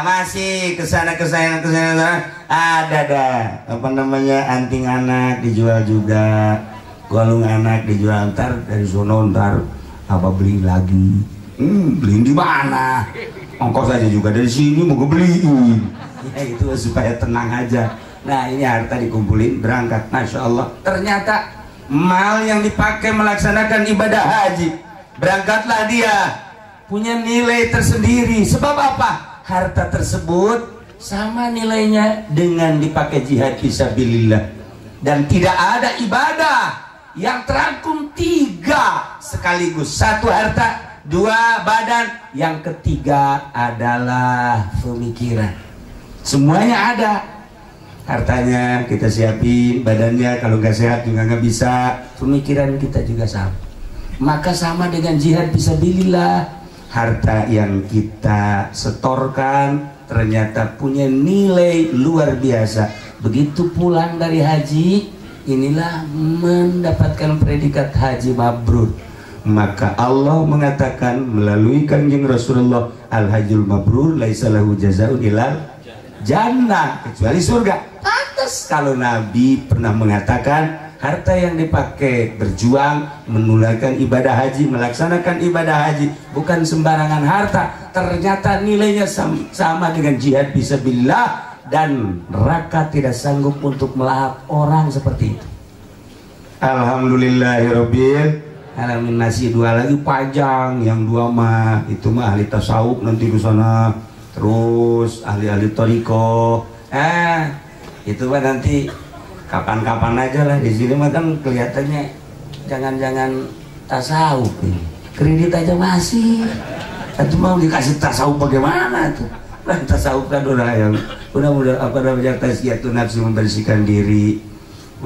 Masih kesana. Ada dah. Apa namanya, anting anak dijual juga. Golong anak dijual, ntar dari sono ntar apa beli lagi. Beliin di mana? Ongkos aja juga dari sini mau gue beliin. Ya itu supaya tenang aja. Nah ini harta dikumpulin, berangkat. Masya Allah. Ternyata mal yang dipakai melaksanakan ibadah haji, berangkatlah dia, punya nilai tersendiri. Sebab apa? Harta tersebut sama nilainya dengan dipakai jihad fisabilillah. Dan tidak ada ibadah yang terangkum 3 sekaligus. 1 harta, 2 badan, yang ketiga adalah pemikiran. Semuanya ada. Hartanya kita siapin, badannya kalau nggak sehat juga nggak bisa. Pemikiran kita juga sama. Maka sama dengan jihad fisabilillah. Harta yang kita setorkan ternyata punya nilai luar biasa. Begitu pulang dari haji, inilah mendapatkan predikat haji mabrur. Maka Allah mengatakan melalui kanjeng Rasulullah, al-hajjul mabrur laisa lahu jazaa'un ilal jannah, kecuali surga. Pantas kalau Nabi pernah mengatakan harta yang dipakai berjuang menunaikan ibadah haji, melaksanakan ibadah haji bukan sembarangan harta. Ternyata nilainya sama dengan jihad fisabilillah, dan neraka tidak sanggup untuk melahap orang seperti itu. Alhamdulillahirabbil alamin. Masih 2 lagi panjang. Yang 2 mah itu mah ahli tasawuf nanti di sana, terus ahli-ahli thariqah. Itu mah nanti kapan-kapan aja lah. Di sini mah kan kelihatannya jangan-jangan tasawuf ini. Kredit aja masih. Itu mau dikasih tasawuf bagaimana tuh? Tasawuf kan udah yang udah apa namanya, tazkiyatun nafsi, membersihkan diri,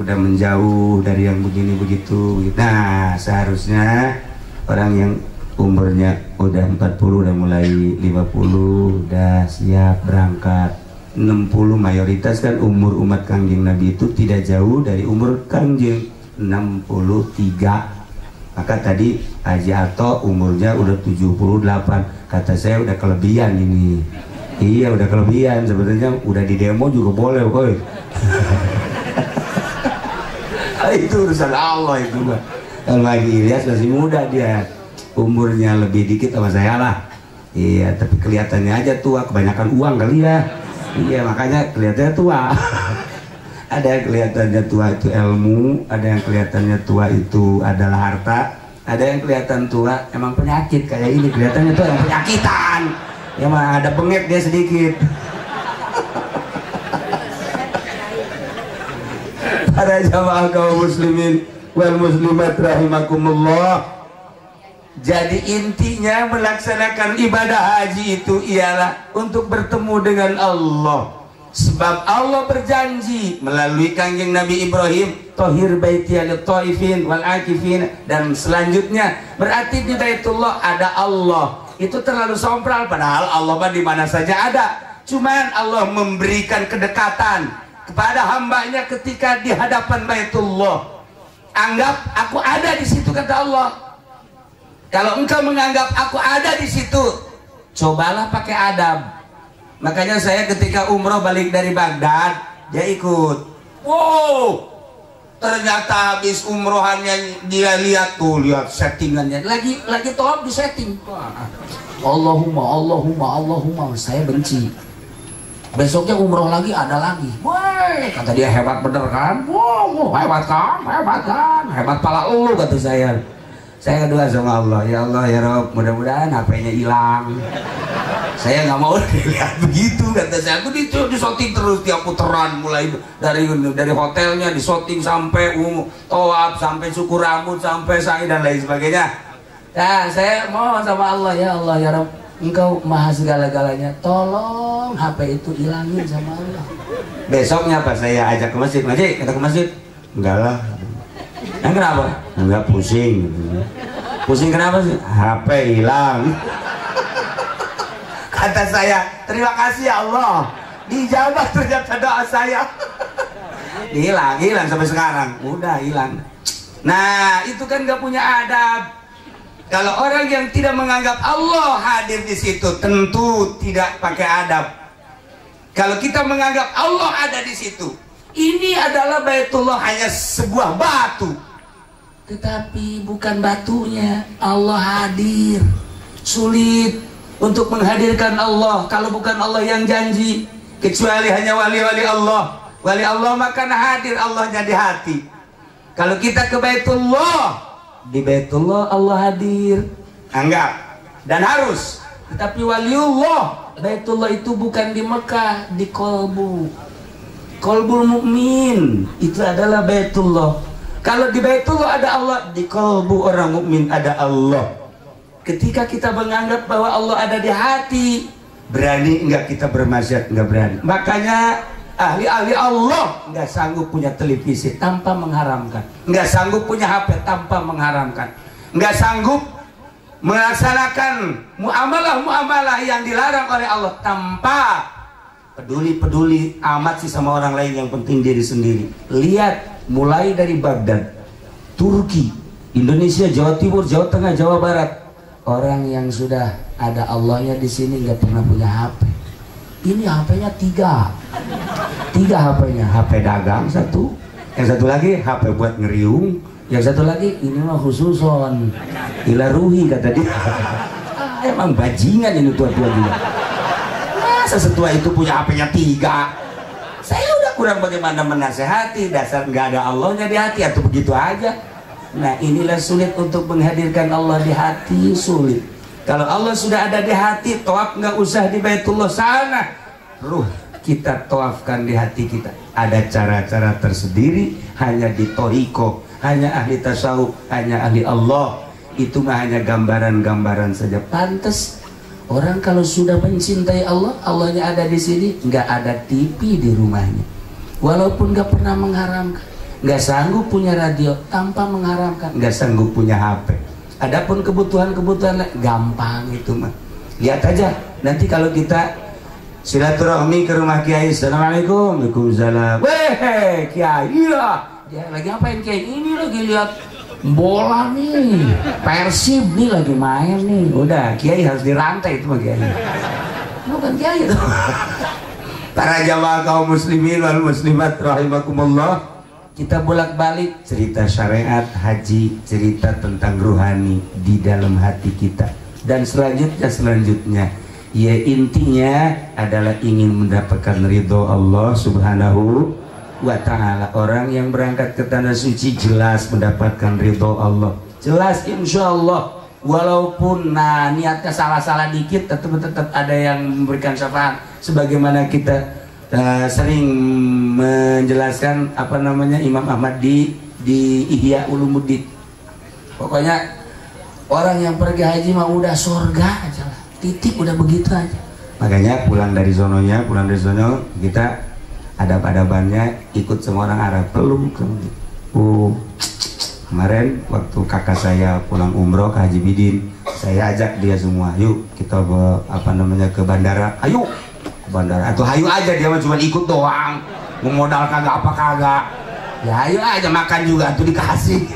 udah menjauh dari yang begini begitu. Nah seharusnya orang yang umurnya udah 40, udah mulai 50, udah siap berangkat. 60 mayoritas kan umur umat kanjeng Nabi itu tidak jauh dari umur kanjeng, 63. Maka tadi Haji Ato umurnya udah 78. Kata saya udah kelebihan ini. Iya udah kelebihan, sebenarnya udah di demo juga boleh, woy. Itu urusan Allah itu mah. Kalau Haji Ilyas masih muda, dia umurnya lebih dikit sama saya lah. Iya, tapi kelihatannya aja tua, kebanyakan uang kali ya. Iya, makanya kelihatannya tua. Ada yang kelihatannya tua itu ilmu, ada yang kelihatannya tua itu adalah harta, ada yang kelihatan tua emang penyakit kayak ini, kelihatannya tua yang penyakitan. Ya mah ada bengek dia sedikit. Para jamaah kaum muslimin wal muslimat rahimakumullah. Jadi intinya melaksanakan ibadah haji itu ialah untuk bertemu dengan Allah. Sebab Allah berjanji melalui kanjeng Nabi Ibrahim, Tahir baiti lit-taifin wal akifin, dan selanjutnya berarti di Baitullah ada Allah. Itu terlalu sompral, padahal Allah di mana saja ada. Cuman Allah memberikan kedekatan kepada hambanya ketika di hadapan Baitullah. Anggap aku ada di situ, kata Allah. Kalau engkau menganggap aku ada di situ, cobalah pakai adab. Makanya saya ketika umroh balik dari Baghdad, dia ikut. Wow, ternyata habis umrohannya dia lihat tuh, lihat settingannya. Lagi tawaf di setting. Allahumma, saya benci. Besoknya umroh lagi, ada lagi. Woi, kata dia, hebat bener kan? Wow, hebat kan? Hebat pala lu, kata saya. Saya kedua sama Allah, ya Allah ya Rob, mudah-mudahan HP-nya hilang. Saya nggak mau dilihat begitu, kata saya. Aku disoting terus tiap putaran, mulai dari hotelnya disoting sampai tawaf, sampai cukur rambut, sampai sa'i dan lain sebagainya. Nah, saya mohon sama Allah ya Rob, Engkau maha segala-galanya, tolong HP itu hilangin sama Allah. Besoknya pas saya ajak ke masjid, kita ke masjid, enggak lah. Kenapa? Enggak, pusing. Pusing kenapa sih? HP hilang. Kata saya, terima kasih ya Allah, dijawab ternyata doa saya. Hilang sampai sekarang, udah hilang. Nah, itu kan nggak punya adab. Kalau orang yang tidak menganggap Allah hadir di situ, tentu tidak pakai adab. Kalau kita menganggap Allah ada di situ, ini adalah Baitullah, hanya sebuah batu. Tetapi bukan batunya, Allah hadir. Sulit untuk menghadirkan Allah kalau bukan Allah yang janji, kecuali hanya wali-wali Allah. Wali Allah maka hadir Allahnya di hati. Kalau kita ke Baitullah, di Baitullah Allah hadir. Anggap dan harus. Tetapi waliullah, Baitullah itu bukan di Mekah, di kolbu. Kolbul mukmin itu adalah Baitullah. Kalau di Baitullah ada Allah, di kolbu orang mukmin ada Allah. Ketika kita menganggap bahwa Allah ada di hati, berani enggak kita bermaksiat? Enggak berani. Makanya ahli-ahli Allah enggak sanggup punya televisi tanpa mengharamkan, enggak sanggup punya HP tanpa mengharamkan, enggak sanggup melaksanakan muamalah yang dilarang oleh Allah tanpa peduli amat sih sama orang lain, yang penting diri sendiri. Lihat, mulai dari Baghdad, Turki, Indonesia, Jawa Timur, Jawa Tengah, Jawa Barat, orang yang sudah ada Allahnya di sini nggak pernah punya HP. Ini HP-nya tiga HP-nya, HP dagang satu, yang satu lagi HP buat ngeriung, yang satu lagi ini mah khususon ilaruhi, kata dia. Emang bajingan ini tua-tua dia. Masa setua itu punya HP-nya tiga? Saya udah kurang bagaimana menasehati, dasar nggak ada Allahnya di hati atau begitu aja. Nah, inilah sulit untuk menghadirkan Allah di hati, sulit. Kalau Allah sudah ada di hati, tawaf nggak usah di Baitullah sana, ruh kita tawafkan di hati kita. Ada cara-cara tersendiri, hanya di toriko, hanya ahli tasawuf, hanya ahli Allah. Itu mah hanya gambaran-gambaran saja. Pantes orang kalau sudah mencintai Allah, Allahnya ada di sini, nggak ada TV di rumahnya, walaupun nggak pernah mengharamkan, nggak sanggup punya radio tanpa mengharamkan, nggak sanggup punya HP. Adapun kebutuhan gampang itu mah. Lihat aja nanti kalau kita silaturahmi ke rumah Kiai, assalamualaikum, waalaikumsalam. Weh Kiai, iya. Dia lagi ngapain Kiai? Ini lagi lihat bola nih, Persib nih lagi main nih. Udah, Kiai harus dirantai itu mah Kiai. Bukan Kiai itu. Para jamaah kaum muslimin wal muslimat rahimakumullah, kita bolak-balik cerita syariat, haji, cerita tentang ruhani di dalam hati kita. Dan selanjutnya ya intinya adalah ingin mendapatkan ridho Allah subhanahu wa ta'ala. Orang yang berangkat ke tanah suci jelas mendapatkan ridho Allah, jelas insya Allah. Walaupun niatnya salah-salah dikit, tetap ada yang memberikan syafaat. Sebagaimana kita sering menjelaskan Imam Ahmad di Ihya Ulumuddin. Pokoknya orang yang pergi haji mah udah surga aja lah, titik, udah begitu aja. Makanya pulang dari sononya kita adab-adabannya ikut sama orang Arab, peluk. Kemarin waktu kakak saya pulang umroh ke Haji Bidin, saya ajak dia semua, yuk kita ke bandara, ayo bandara, atau hayu aja, dia cuma ikut doang, mau modal kagak apa kagak, ya ayo aja, makan juga tuh dikasih.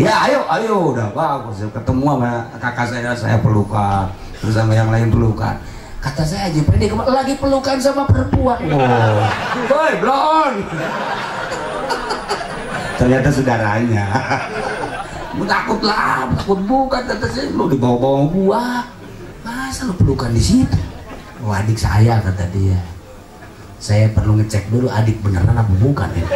Ya ayo udah bagus. Ketemu sama kakak saya pelukan, terus sama yang lain pelukan. Kata saya Haji Pedi lagi pelukan sama perempuan. Oh, boy blon. Ternyata saudaranya. Takut bukan, kata saya, lu dibawa-bawa gua. Masa lu pelukan di situ? Oh, adik saya, kata dia. Saya perlu ngecek dulu adik beneran apa bukan ya.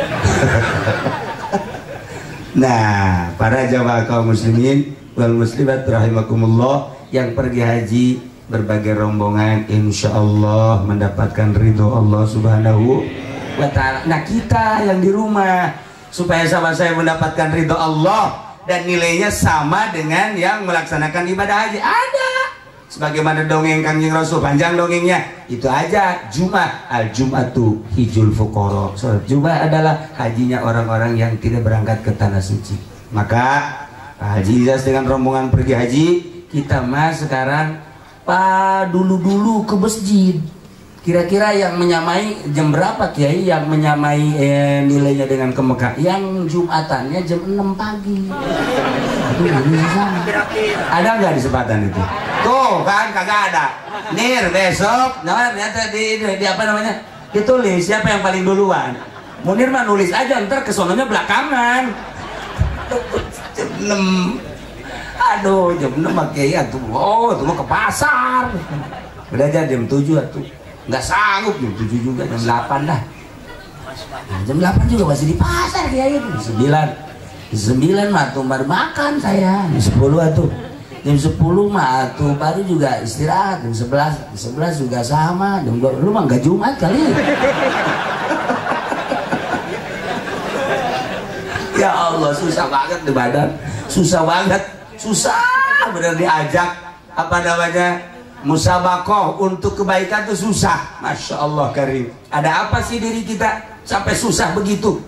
Nah, para jamaah kaum muslimin wal muslimat rahimakumullah yang pergi haji berbagai rombongan insyaallah mendapatkan ridho Allah Subhanahu wa ta'ala. Nah, kita yang di rumah supaya sama saya mendapatkan ridho Allah dan nilainya sama dengan yang melaksanakan ibadah haji. Ada sebagaimana dongeng Kanjeng Rasul, panjang dongengnya, itu aja. Jumat, al-jum'atu hijul fuqara. Salat Jumat adalah hajinya orang-orang yang tidak berangkat ke tanah suci. Maka Pak Haji Ilyas dengan rombongan pergi haji, kita mas sekarang dulu ke masjid. Kira-kira yang menyamai jam berapa Kiai yang menyamai nilainya dengan ke Mekah? Yang Jumatannya jam 6 pagi. Ada nggak di Sepatan itu? Tuh kan kagak ada. Nir besok, ternyata di apa namanya? Ditulis siapa yang paling duluan. Munir mah nulis aja, ntar kesononya belakangan. Jam 6. Aduh, jam 6 mah Kiai tuh. Oh, itu mau ke pasar. Udah aja jam 7 tuh. Nggak sanggup jam 7 juga, jam 8 dah. Nah, jam 8 juga masih di pasar Kiai. Jam 9 mah tuh baru makan saya. Jam 10 tuh. Jam 10 mah tuh baru juga istirahat. Jam 11 juga sama. Jam 2 lu mah nggak Jumat kali. Ya Allah, susah banget di badan. Susah banget. Susah bener diajak apa namanya? Musabakoh untuk kebaikan tuh susah. Masya Allah karim. Ada apa sih diri kita sampai susah begitu?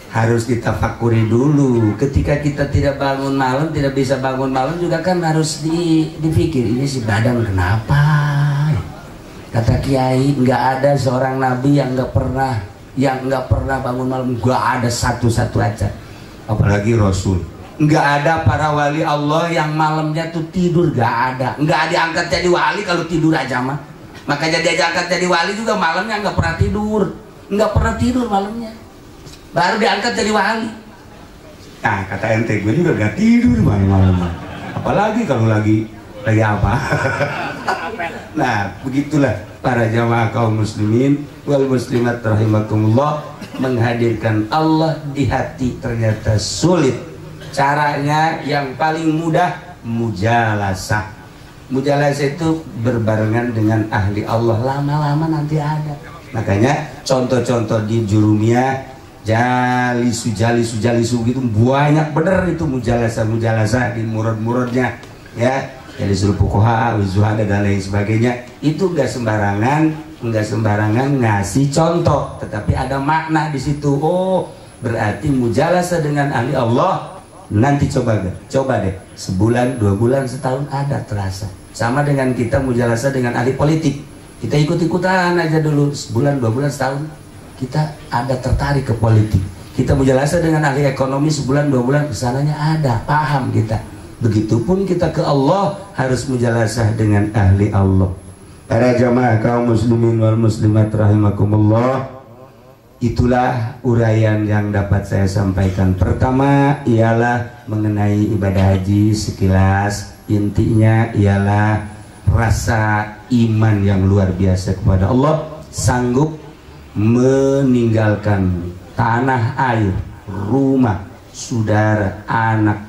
Harus ditafakuri dulu. Ketika kita tidak bangun malam, tidak bisa bangun malam juga kan harus dipikir, ini si badan kenapa? Kata Kiai, nggak ada seorang nabi yang nggak pernah bangun malam. Nggak ada satu-satu aja. Apalagi Rasul. Nggak ada para wali Allah yang malamnya tuh tidur, nggak ada. Nggak diangkat jadi wali kalau tidur aja mah. Makanya dia diangkat jadi wali juga malamnya nggak pernah tidur, malamnya. Baru diangkat jadi wali. Nah kata ente gue juga nggak tidur malam-malam. Apalagi kalau lagi apa? Nah begitulah para jamaah kaum muslimin wal muslimat rahimakumullah, menghadirkan Allah di hati ternyata sulit. Caranya yang paling mudah mujalasah. Mujalasah itu berbarengan dengan ahli Allah, lama-lama nanti ada. Makanya contoh-contoh di Jurumiyah, jalisu gitu banyak bener itu mujalasah di murad-muradnya ya. Jadi suruh fuqaha, zuhada dan lain sebagainya. Itu enggak sembarangan ngasih contoh, tetapi ada makna di situ. Oh, berarti mujalasah dengan ahli Allah. Nanti coba deh sebulan, 2 bulan, setahun ada terasa. Sama dengan kita mujalasah dengan ahli politik, kita ikut-ikutan aja dulu sebulan, 2 bulan, setahun kita ada tertarik ke politik. Kita mujalasah dengan ahli ekonomi sebulan, 2 bulan, kesananya ada, paham kita. Begitupun kita ke Allah harus mujalasah dengan ahli Allah. Para jamaah kaum muslimin wal muslimat rahimakumullah, itulah uraian yang dapat saya sampaikan. Pertama ialah mengenai ibadah haji sekilas. Intinya ialah rasa iman yang luar biasa kepada Allah, sanggup meninggalkan tanah air, rumah, saudara, anak,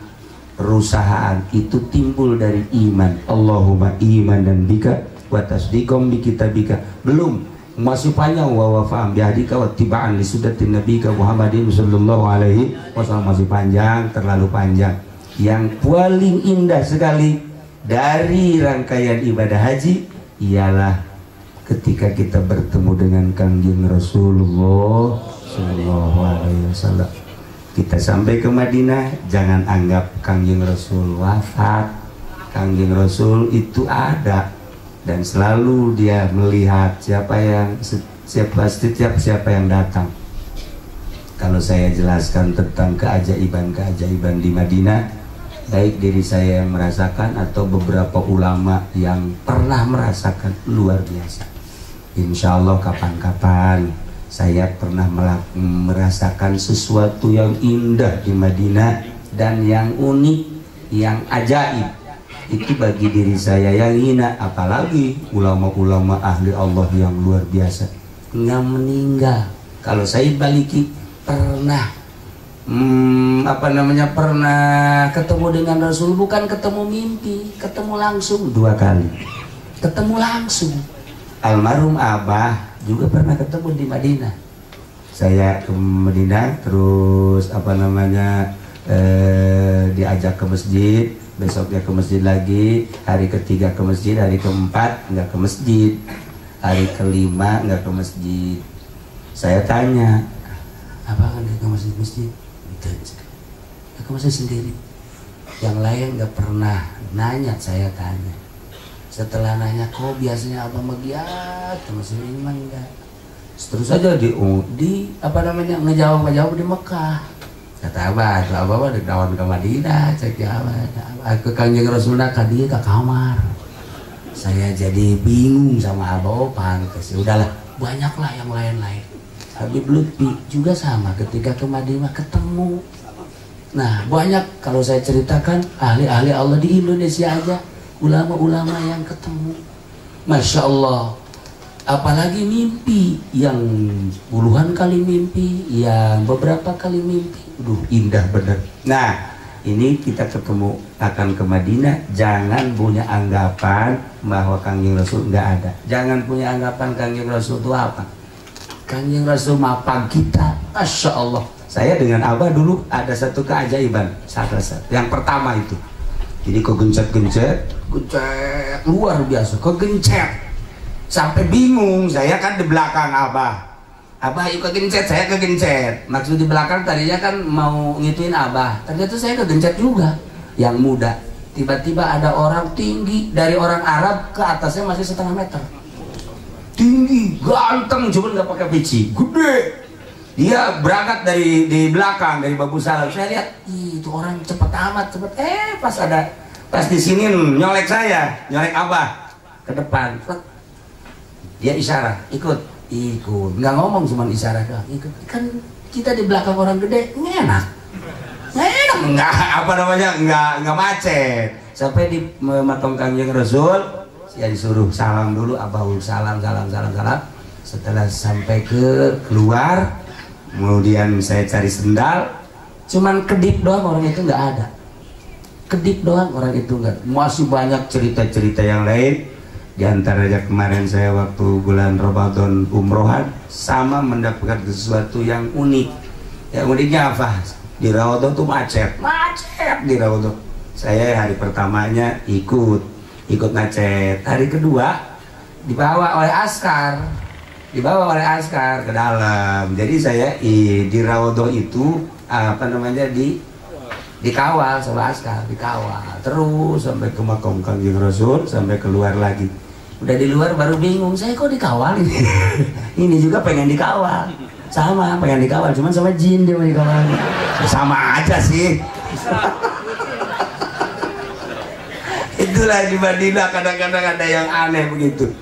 perusahaan. Itu timbul dari iman. Allahumma iman dan bika wa tasdiqom bi kitabika. Belum, masih panjang wa wafa'am biadika wa tiba'an li sudatin nabika Muhammadin sallallahu alaihi wasallam. Masih panjang, terlalu panjang. Yang paling indah sekali dari rangkaian ibadah haji ialah ketika kita bertemu dengan Kanjeng Rasulullah sallallahu alaihi wasallam. Kita sampai ke Madinah, jangan anggap Kanjeng Rasul wafat. Kanjeng Rasul itu ada dan selalu dia melihat siapa yang datang. Kalau saya jelaskan tentang keajaiban-keajaiban di Madinah, baik diri saya yang merasakan atau beberapa ulama yang pernah merasakan, luar biasa. Insya Allah kapan-kapan saya pernah merasakan sesuatu yang indah di Madinah dan yang unik, yang ajaib. Itu bagi diri saya yang hina, apalagi ulama-ulama ahli Allah yang luar biasa nggak meninggal. Kalau saya baliki pernah pernah ketemu dengan Rasul, bukan ketemu mimpi, ketemu langsung 2 kali, ketemu langsung. Almarhum Abah juga pernah ketemu di Madinah. Saya ke Madinah terus diajak ke masjid, besoknya ke masjid lagi, hari ketiga ke masjid, hari keempat nggak ke masjid, hari kelima nggak ke masjid. Saya tanya, apa kan ke masjid? Nggak ke masjid sendiri. Yang lain nggak pernah nanya, saya tanya. Setelah nanya, kok biasanya abang magiat ke masjid ini mah enggak. Terus aja ngejawab di Mekah. Kata Abah kawan ke Madinah, cek ke Kanjeng Rasul ka dia ke kamar. Saya jadi bingung sama Abah, pantes. Udahlah, banyaklah yang lain-lain. Habib Lutfi juga sama, ketika ke Madinah ketemu. Nah, banyak kalau saya ceritakan ahli-ahli Allah di Indonesia aja, ulama-ulama yang ketemu. Masya Allah. Apalagi mimpi yang puluhan kali mimpi, yang beberapa kali mimpi. Indah bener. Nah, ini kita ketemu akan ke Madinah, jangan punya anggapan bahwa Kanjeng Rasul nggak ada. Jangan punya anggapan Kanjeng Rasul itu apa. Kanjeng Rasul mapang kita, Masya Allah. Saya dengan Abah dulu ada satu keajaiban. Yang pertama itu, jadi kegencet luar biasa, kegencet sampai bingung. Saya kan di belakang Abah ikut kegencet, saya kegencet. Maksud di belakang tadinya kan mau ngituin Abah, ternyata saya kegencet juga. Yang muda, tiba-tiba ada orang tinggi, dari orang Arab ke atasnya masih 1,5 meter, tinggi, ganteng, cuman nggak pakai peci, gede. Dia berangkat dari di belakang, dari Babu Salam. Saya lihat, itu orang cepet amat, pas di sini nyolek Abah ke depan. Dia isyarat, ikut, nggak ngomong, cuma isyarat doang, ikut. Kan kita di belakang orang gede, enak, nggak macet. Sampai di makam Kanjeng Rasul, saya disuruh salam dulu, Abah salam. Setelah sampai keluar, kemudian saya cari sendal, cuman kedip doang, orang itu nggak ada. Kedip doang, orang itu nggak. Masih banyak cerita-cerita yang lain. Di antaranya kemarin saya waktu bulan Ramadan umrohan, sama mendapatkan sesuatu yang unik. Yang uniknya apa? Di Rawadhan tuh macet di Rawadhan. Saya hari pertamanya ikut macet. Hari kedua dibawa oleh askar ke dalam. Jadi saya di Rawadhan itu dikawal sama askar, terus sampai ke makam Kanjeng Rasul, sampai keluar lagi. Udah di luar baru bingung, saya kok dikawal ini. Ini juga pengen dikawal, pengen dikawal, cuman sama jin dia mau dikawal. Sama aja sih. Itulah di Madinah, kadang-kadang ada yang aneh begitu.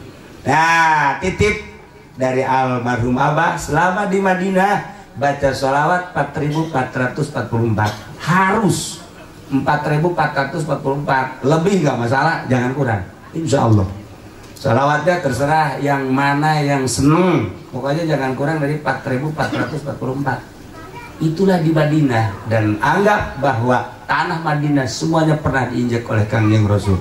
Nah, titip dari almarhum Abah, selama di Madinah baca sholawat 4.444, harus 4.444, lebih nggak masalah, jangan kurang, insya Allah. Sholawatnya terserah yang mana yang seneng, pokoknya jangan kurang dari 4.444. Itulah di Madinah. Dan anggap bahwa tanah Madinah semuanya pernah diinjak oleh Kanjeng Rasul.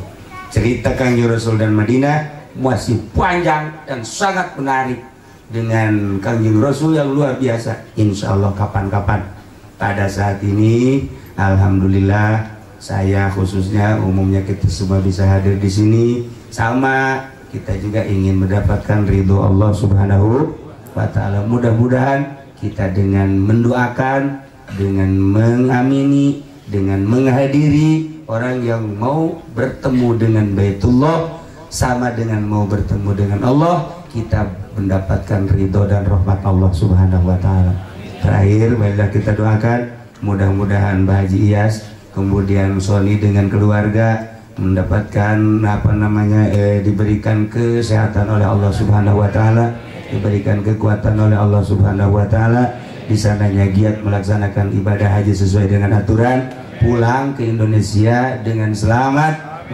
Cerita Kanjeng Rasul dan Madinah masih panjang dan sangat menarik, dengan Kanjeng Rasul yang luar biasa. Insya Allah kapan-kapan. Pada saat ini alhamdulillah, saya khususnya, umumnya kita semua bisa hadir di sini, sama kita juga ingin mendapatkan ridho Allah Subhanahu wa Ta'ala. Mudah-mudahan kita dengan mendoakan, dengan mengamini, dengan menghadiri orang yang mau bertemu dengan Baitullah, sama dengan mau bertemu dengan Allah, kita mendapatkan ridho dan rahmat Allah Subhanahu wa Ta'ala. Terakhir, baiklah kita doakan mudah-mudahan Mbah Haji Iyas kemudian Sony dengan keluarga mendapatkan diberikan kesehatan oleh Allah Subhanahu wa taala, diberikan kekuatan oleh Allah Subhanahu wa taala, di sananya giat melaksanakan ibadah haji sesuai dengan aturan, pulang ke Indonesia dengan selamat,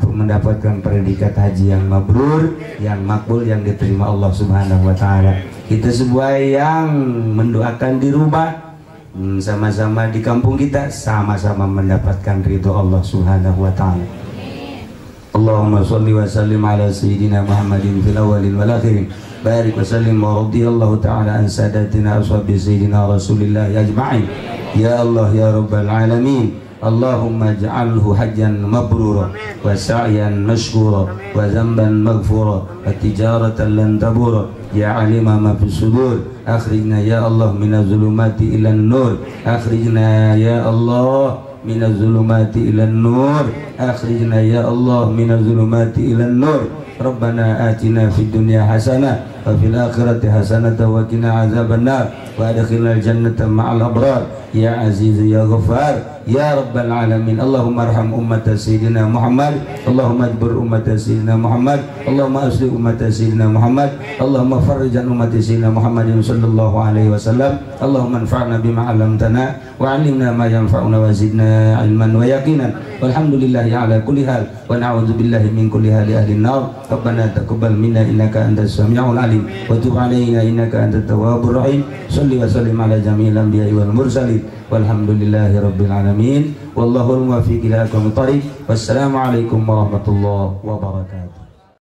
mendapatkan predikat haji yang mabrur, yang makbul, yang diterima Allah Subhanahu wa taala. Kita semua yang mendoakan di rumah, sama-sama di kampung kita, sama-sama mendapatkan ridho Allah Subhanahu wa taala. Allahumma shalli wa sallim ala sayyidina Muhammadin fil awwalin wal akhirin. Barik wa sallim wa radiyallahu ta'ala an sadatina ashabi sayyidina Rasulillah ajma'in. Ya Allah ya rabbal alamin. Allahumma ij'alhu hajjan mabrura wa sa'yan mashkura wa dhanban maghfura wa tijaratan lan tabura. Ya alima ma fi sudur, akhrijna ya Allah minaz zulumati ilan nur, akhrijna ya Allah minaz zulumati ilan nur, akhrijna ya Allah minaz zulumati ilan nur. Rabbana atina fid dunya hasanah wa fil akhirati hasanah wa qina azabannar wa adkhilnal jannata ma'al abrar ya aziz ya ghafar ya rabbal alamin. Allahumma arham ummat sayyidina Muhammad, Allahumma ajbur ummat sayyidina Muhammad, Allahumma asli ummat sayyidina Muhammad, Allahumma farrijan ummat sayyidina Muhammadin sallallahu alaihi wasallam. Allahumma anfa'na bima 'allamtana wa 'allimna ma yanfa'una wa zidna ilman wa yaqinan. Walhamdulillahi ala kulli hal wa na'udzu billahi min kulli hali ahli an-nar. Rabbana taqabbal minna innaka antas samiul alim wa tub 'alaina innaka antat tawwabur rahim. Shalli wa sallim ala jami'il anbiya'i wal mursalin walhamdulillahi rabbil alamin. Wallahul muwaffiq ila aqwamit thariq. Wassalamu alaikum warahmatullahi wabarakatuh.